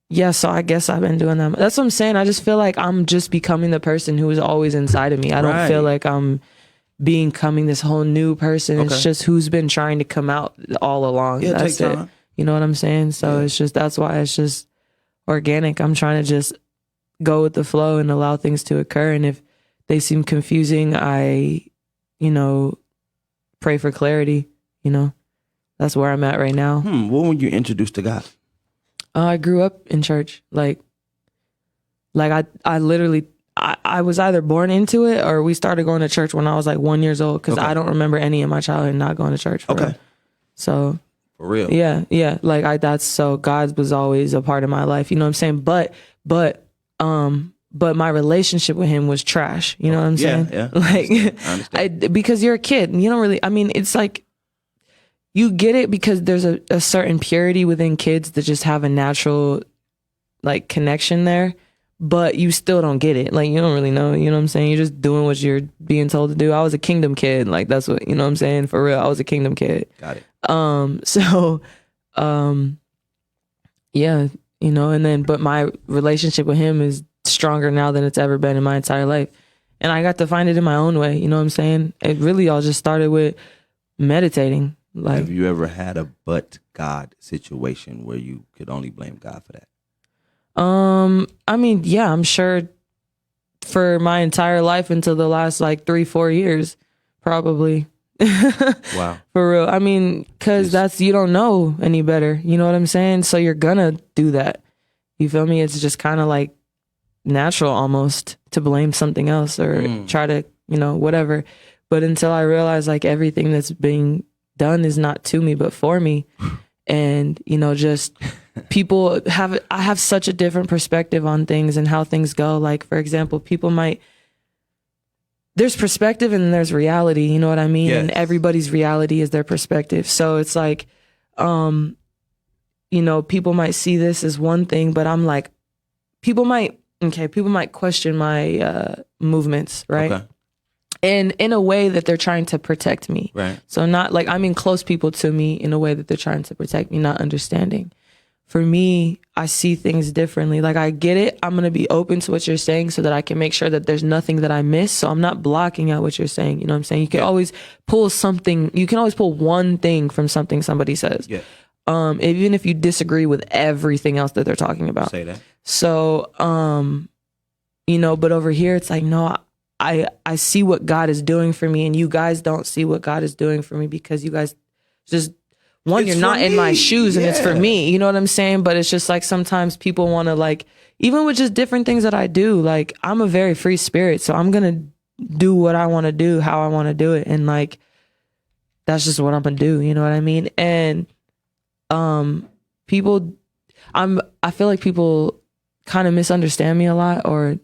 yeah, so I guess I've been doing that. That's what I'm saying. I just feel like I'm just becoming the person who is always inside of me. I don't feel like I'm becoming this whole new person. Okay. It's just who's been trying to come out all along. Yeah, that's it. You know what I'm saying? So it's just, that's why it's just organic. I'm trying to just go with the flow and allow things to occur. And if they seem confusing, I pray for clarity. That's where I'm at right now. When were you introduced to God? I grew up in church. Like I literally, I was either born into it or we started going to church when I was like 1 year old, because I don't remember any of my childhood not going to church. Real. So for real. Yeah. Like so God was always a part of my life. You know what I'm saying? But my relationship with him was trash. You know what I'm saying? Yeah. Like, I understand. because you're a kid and you don't really, it's like, you get it because there's a certain purity within kids that just have a natural like connection there, but you still don't get it. Like, you don't really know, you know what I'm saying? You're just doing what you're being told to do. I was a kingdom kid. Like, that's what, you know what I'm saying? For real, I was a kingdom kid. Got it. Yeah, and then, but my relationship with him is stronger now than it's ever been in my entire life. And I got to find it in my own way. You know what I'm saying? It really all just started with meditating. Like, have you ever had a but God situation where you could only blame God for that? Yeah, I'm sure for my entire life until the last like 3-4 years, probably. Wow. For real. Cause you don't know any better. You know what I'm saying? So you're gonna do that. You feel me? It's just kind of like natural almost to blame something else or try to, whatever. But until I realize like everything that's being done is not to me but for me, and just I have such a different perspective on things and how things go. Like, for example, there's perspective and there's reality, you know what I mean? Yes. And everybody's reality is their perspective. So it's like people might see this as one thing, but I'm like, people might question my movements, right? Okay. And in a way that they're trying to protect me. Right. So not like, close people to me in a way that they're trying to protect me, not understanding. For me, I see things differently. Like, I get it. I'm going to be open to what you're saying so that I can make sure that there's nothing that I miss. So I'm not blocking out what you're saying. You know what I'm saying? You can always pull something. You can always pull one thing from something somebody says. Yeah. Even if you disagree with everything else that they're talking about. Say that. So, but over here, it's like, no, I see what God is doing for me, and you guys don't see what God is doing for me because you guys just, you're not in my shoes and it's for me. You know what I'm saying? But it's just like sometimes people want to, like, even with just different things that I do, like, I'm a very free spirit. So I'm going to do what I want to do, how I want to do it. And like, that's just what I'm going to do. You know what I mean? And I feel like people kind of misunderstand me a lot or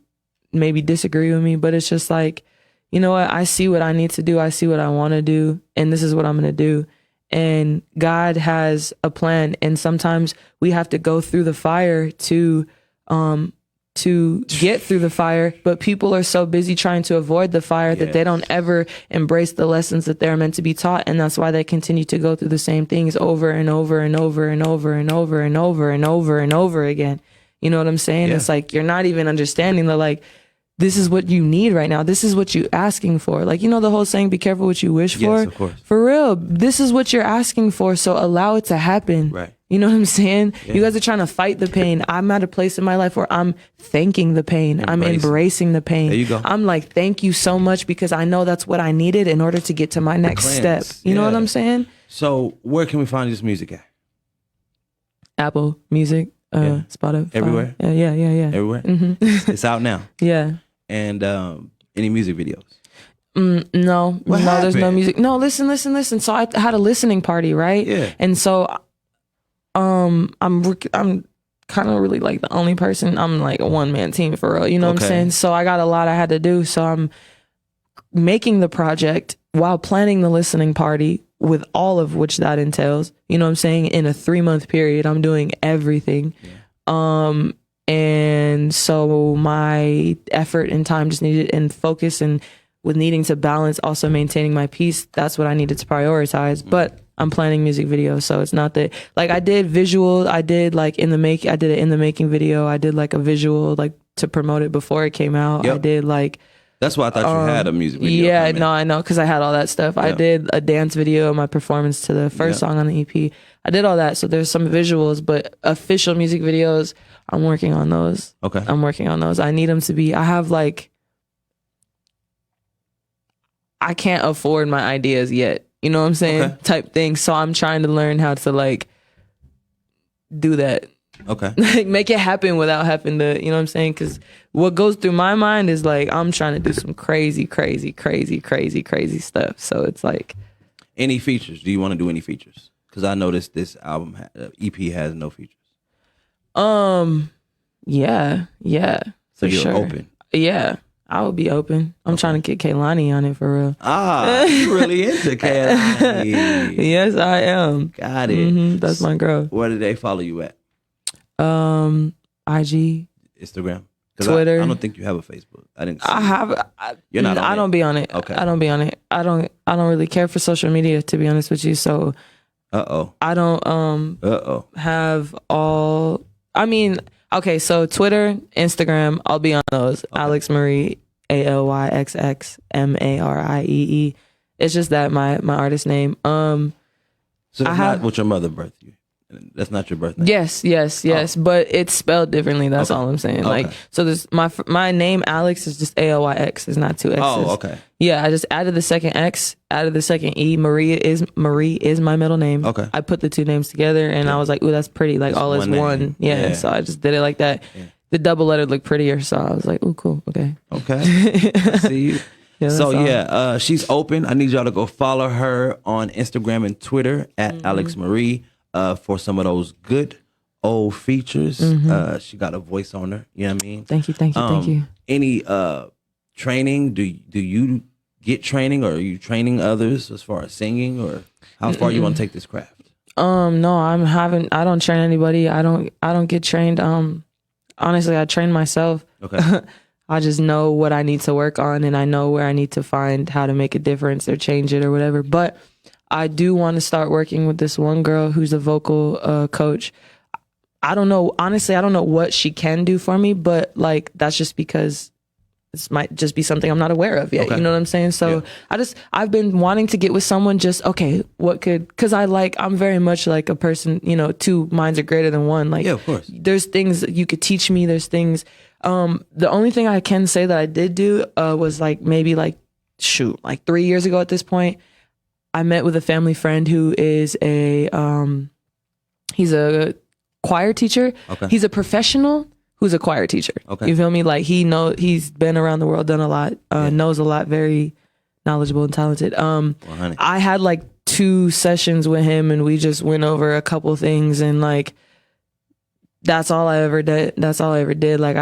maybe disagree with me, but it's just like, you know what? I see what I need to do. I see what I want to do. And this is what I'm going to do. And God has a plan. And sometimes we have to go through the fire to get through the fire. But people are so busy trying to avoid the fire that they don't ever embrace the lessons that they're meant to be taught. And that's why they continue to go through the same things over and over and over and over and over and over and over and over again. You know what I'm saying? Yeah. It's like, you're not even understanding that, like, this is what you need right now. This is what you're asking for. Like, the whole saying, be careful what you wish for. Yes, of course. For real. This is what you're asking for. So allow it to happen. Right. You know what I'm saying? Yeah. You guys are trying to fight the pain. I'm at a place in my life where I'm thanking the pain. I'm embracing the pain. There you go. I'm like, thank you so much, because I know that's what I needed in order to get to my next step. You know what I'm saying? So where can we find this music at? Apple Music, Spotify. Everywhere? Yeah. Everywhere? Mm-hmm. It's out now. Yeah. And any music videos? No, What there's no happened? music. No, listen. So I had a listening party, right? Yeah. And so, I'm kind of really like the only person. I'm like a one-man team for real. You know what I'm saying? So I got a lot I had to do. So I'm making the project while planning the listening party, with all of which that entails. You know what I'm saying? In a 3-month period, I'm doing everything. Yeah. And so my effort and time just needed, and focus, and with needing to balance also maintaining my peace, that's what I needed to prioritize. But I'm planning music videos, so it's not that, like, I did visual, I did like I did an in the making video, I did like a visual, like, to promote it before it came out. Yep. I did like, that's why I thought you had a music video. yeah, no, I know, because I had all that stuff. I did a dance video, my performance to the first song on the EP. I did all that, so there's some visuals, but official music videos, I'm working on those. Okay. I'm working on those. I need them to be, I have like, I can't afford my ideas yet. You know what I'm saying? Okay. Type thing. So I'm trying to learn how to like do that. Okay. Like make it happen without having to, you know what I'm saying? Because what goes through my mind is like, I'm trying to do some crazy stuff. So it's like. Any features? Do you want to do any features? Because I noticed this album, EP has no features. Yeah. So you're open? Yeah. I would be open. I'm trying to get Kaylani on it for real. You really into Kaylani. Yes, I am. Got it. That's my girl. Where do they follow you at? IG, Instagram, Twitter. I don't think you have a Facebook. I didn't. See I have. You're not. I don't be on it. Okay. I don't be on it. I don't really care for social media, to be honest with you. So. I don't. Have all. I mean. Okay, so Twitter, Instagram, I'll be on those. Okay. Alyxx Mariee, Alyxx Mariee. It's just that my artist name. So it's not what your mother birthed you. That's not your birth name. Yes, but it's spelled differently. That's all I'm saying. Okay. Like, so there's my name Alyxx is just Alyxx. It's not two X's. Oh, okay. Yeah, I just added the second X, added the second E. Marie is my middle name. Okay. I put the two names together, and I was like, ooh, that's pretty. Like, all is one. Yeah. So I just did it like that. Yeah. The double letter looked prettier, so I was like, ooh, cool. Okay. I see you. Yeah, so she's open. I need y'all to go follow her on Instagram and Twitter at Alyxx Mariee. For some of those good old features. She got a voice on her. You know what I mean? Thank you. Any training? Do you get training, or are you training others as far as singing, or how far you want to take this craft? No, I don't train anybody. I don't get trained. Honestly, I train myself. Okay. I just know what I need to work on, and I know where I need to find how to make a difference or change it or whatever. But I do want to start working with this one girl who's a vocal coach. I don't know. Honestly, I don't know what she can do for me, but like, that's just because this might just be something I'm not aware of yet. Okay. You know what I'm saying? So I've been wanting to get with someone cause I'm very much like a person, you know, two minds are greater than one. Like, of course. There's things that you could teach me. There's things, the only thing I can say that I did do, was like, maybe like 3 years ago at this point, I met with a family friend who is he's a choir teacher. Okay. He's a professional who's a choir teacher. Okay. You feel me? Like, he's been around the world, done a lot, knows a lot, very knowledgeable and talented. I had like 2 sessions with him, and we just went over a couple things, and like, that's all I ever did. Like,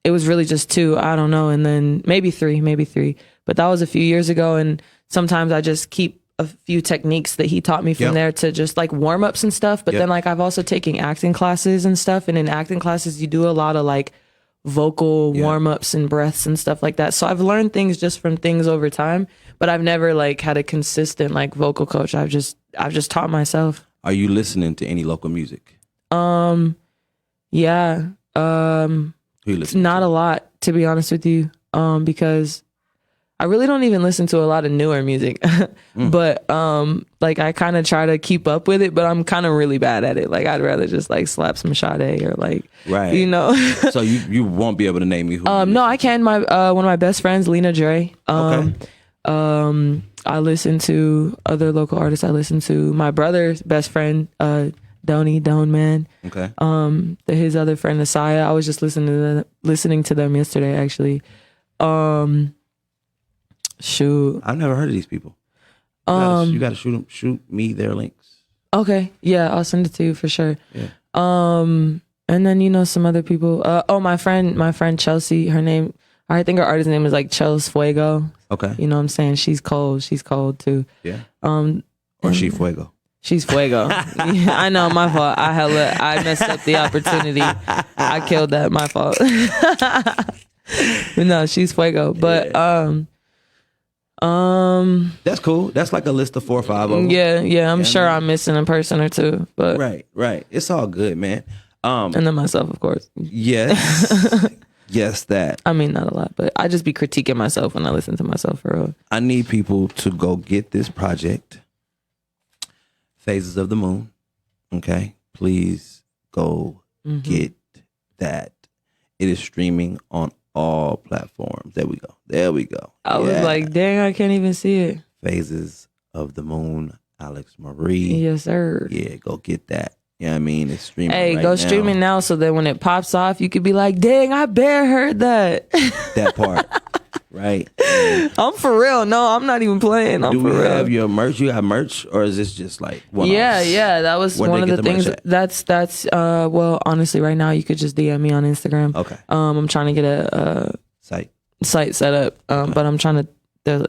it was really just 2, I don't know. And then maybe three, but that was a few years ago. And sometimes I just keep a few techniques that he taught me from there to just like warm-ups and stuff. But then like, I've also taken acting classes and stuff. And in acting classes, you do a lot of like vocal warm-ups and breaths and stuff like that. So I've learned things just from things over time, but I've never like had a consistent like vocal coach. I've just taught myself. Are you listening to any local music? Yeah. Not a lot, to be honest with you. Because I really don't even listen to a lot of newer music, but like, I kind of try to keep up with it, but I'm kind of really bad at it. Like, I'd rather just like slap some Sade or like, you know. So you won't be able to name me who? No, I can. My one of my best friends, Lena Dre. I listen to other local artists. I listen to my brother's best friend, Don Man. Okay. His other friend, Asaya. I was just listening to them yesterday, actually. Shoot, I've never heard of these people. You gotta shoot me their links. Okay, yeah, I'll send it to you for sure. Yeah. And then, you know, some other people. My friend Chelsea. Her name, I think her artist name is like Chels Fuego. Okay. You know what I'm saying? She's cold. She's cold too. Yeah. Or she Fuego. She's Fuego. I know, my fault. I messed up the opportunity. I killed that. My fault. But no, she's Fuego. But that's cool. That's like a list of 4 or 5 of them. Yeah. I'm sure I'm missing a person or two, but right. It's all good, man. And then myself, of course. Yes. Yes, that. I mean, not a lot, but I just be critiquing myself when I listen to myself for real. I need people to go get this project, Phases of the Moon. Okay? Please go get that. It is streaming on all platforms. There we go. There we go. I was like, dang, I can't even see it. Phases of the Moon, Alyxx Mariee. Yes, sir. Yeah, go get that. You know what I mean? It's streaming. Hey, right go now. stream it now so that when it pops off, you could be like, dang, I bare heard that. That part. Right? I'm for real. No, I'm not even playing. I'm Do for we real. have your merch? You got merch? Or is this just like one-offs? Yeah. That was Where'd one they of the get the things. merch at? Well, honestly, right now you could just DM me on Instagram. Okay. I'm trying to get a Site set up, but I'm trying to do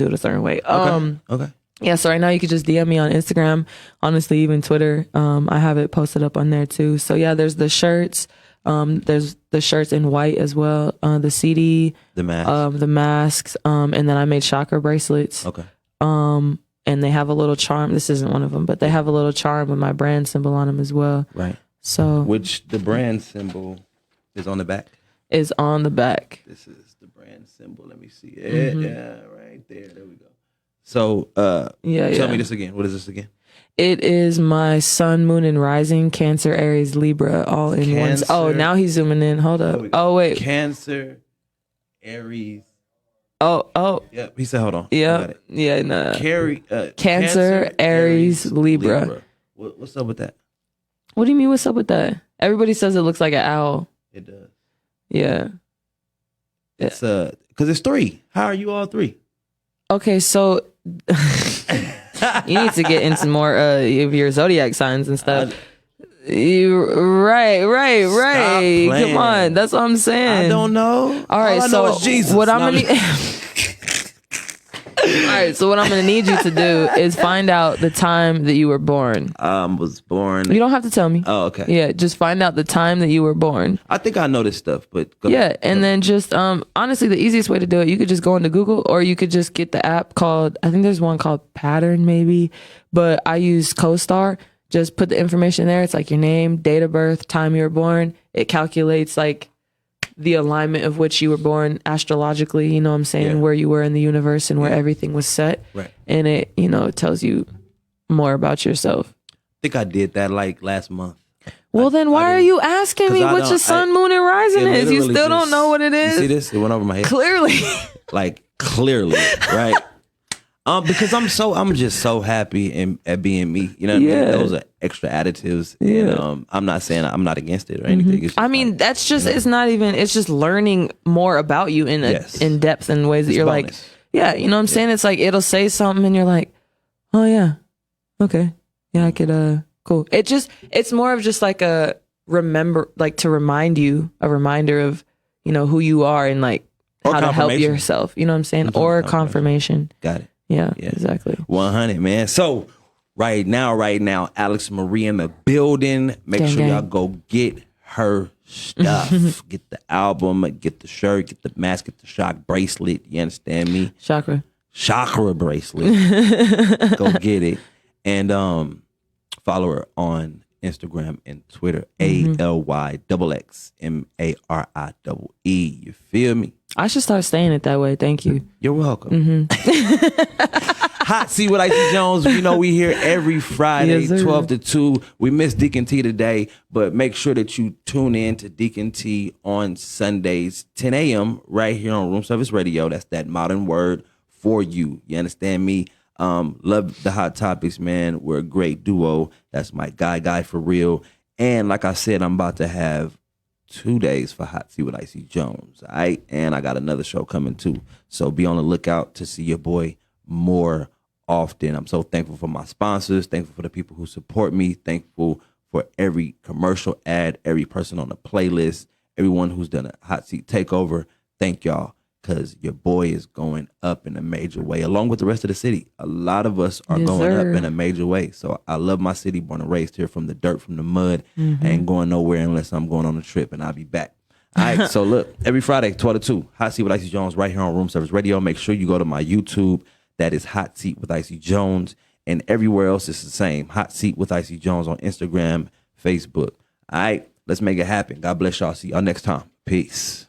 it a certain way. Okay. Yeah, so right now you could just DM me on Instagram. Honestly, even Twitter. I have it posted up on there too. So yeah, there's the shirts. There's the shirts in white as well. The CD, the masks, and then I made chakra bracelets. Okay. And they have a little charm. This isn't one of them, but they have a little charm with my brand symbol on them as well. Right. So which the brand symbol is on the back. Is on the back. This is the brand symbol. Let me see it. Yeah, right there. There we go. So, tell me this again. What is this again? It is my sun, moon, and rising, Cancer, Aries, Libra, all in one. Oh, now he's zooming in. Hold up. Oh, wait. Cancer, Aries. Oh. Yep. He said, hold on. Yeah. Yeah. No. Cancer, Aries, Libra. What's up with that? What do you mean? What's up with that? Everybody says it looks like an owl. It does. Yeah. It's because it's 3. How are you all 3? Okay, so you need to get into more of your zodiac signs and stuff. Right. Come on, that's what I'm saying. I don't know. All right, so Jesus. What I'm gonna need. All right, so what I'm gonna need you to do is find out the time that you were born. Was born. You don't have to tell me. Oh, okay. Yeah, just find out the time that you were born. I think I know this stuff, but go yeah, ahead. and then just honestly, the easiest way to do it, you could just go into Google, or you could just get the app called. I think there's one called Pattern, maybe, but I use CoStar. Just put the information there. It's like your name, date of birth, time you were born. It calculates like the alignment of which you were born astrologically, you know what I'm saying, where you were in the universe and where everything was set. Right. And it, it tells you more about yourself. I think I did that like last month. Well, then why are you asking me what your sun, moon, and rising is? You still don't know what it is? You see this? It went over my head. Clearly. Clearly, right? Because I'm just so happy at being me. You know what I mean? Those are extra additives. Yeah. And, I'm not saying I'm not against it or anything. It's just that's just, it's not even, it's just learning more about you in depth and ways that you're bonus. Like, you know what I'm saying? It's like, it'll say something and you're like, oh yeah, okay. Yeah, I could, cool. It's more of just like a to remind you, a reminder of, who you are and like how to help yourself. You know what I'm saying? Or confirmation. Got it. Yeah, exactly. 100, man. So right now, Alyxx Mariee in the building. Make sure y'all go get her stuff. Get the album, get the shirt, get the mask, get the shock bracelet. You understand me? Chakra bracelet. Go get it. And follow her on Instagram and Twitter. ALYXXMARIE. You feel me? I should start saying it that way. Thank you. You're welcome. Hot Seat with IC Jonez. We here every Friday, 12 to 2. We missed Deacon T today, but make sure that you tune in to Deacon T on Sundays, 10 a.m. right here on Room Service Radio. That's that modern word for you. You understand me? Love the Hot Topics, man. We're a great duo. That's my guy for real. And like I said, I'm about to have 2 days for Hot Seat with IC Jonez. All right? And I got another show coming too. So be on the lookout to see your boy more often. I'm so thankful for my sponsors, thankful for the people who support me, thankful for every commercial ad, every person on the playlist, everyone who's done a Hot Seat takeover. Thank y'all, because your boy is going up in a major way, along with the rest of the city. A lot of us are going up in a major way. So I love my city, born and raised here, from the dirt, from the mud. I ain't going nowhere unless I'm going on a trip, and I'll be back. All right, so look, every Friday, 12 to 2, Hot Seat with IC Jonez right here on Room Service Radio. Make sure you go to my YouTube. That is Hot Seat with IC Jonez. And everywhere else, it's the same. Hot Seat with IC Jonez on Instagram, Facebook. All right, let's make it happen. God bless y'all. See y'all next time. Peace.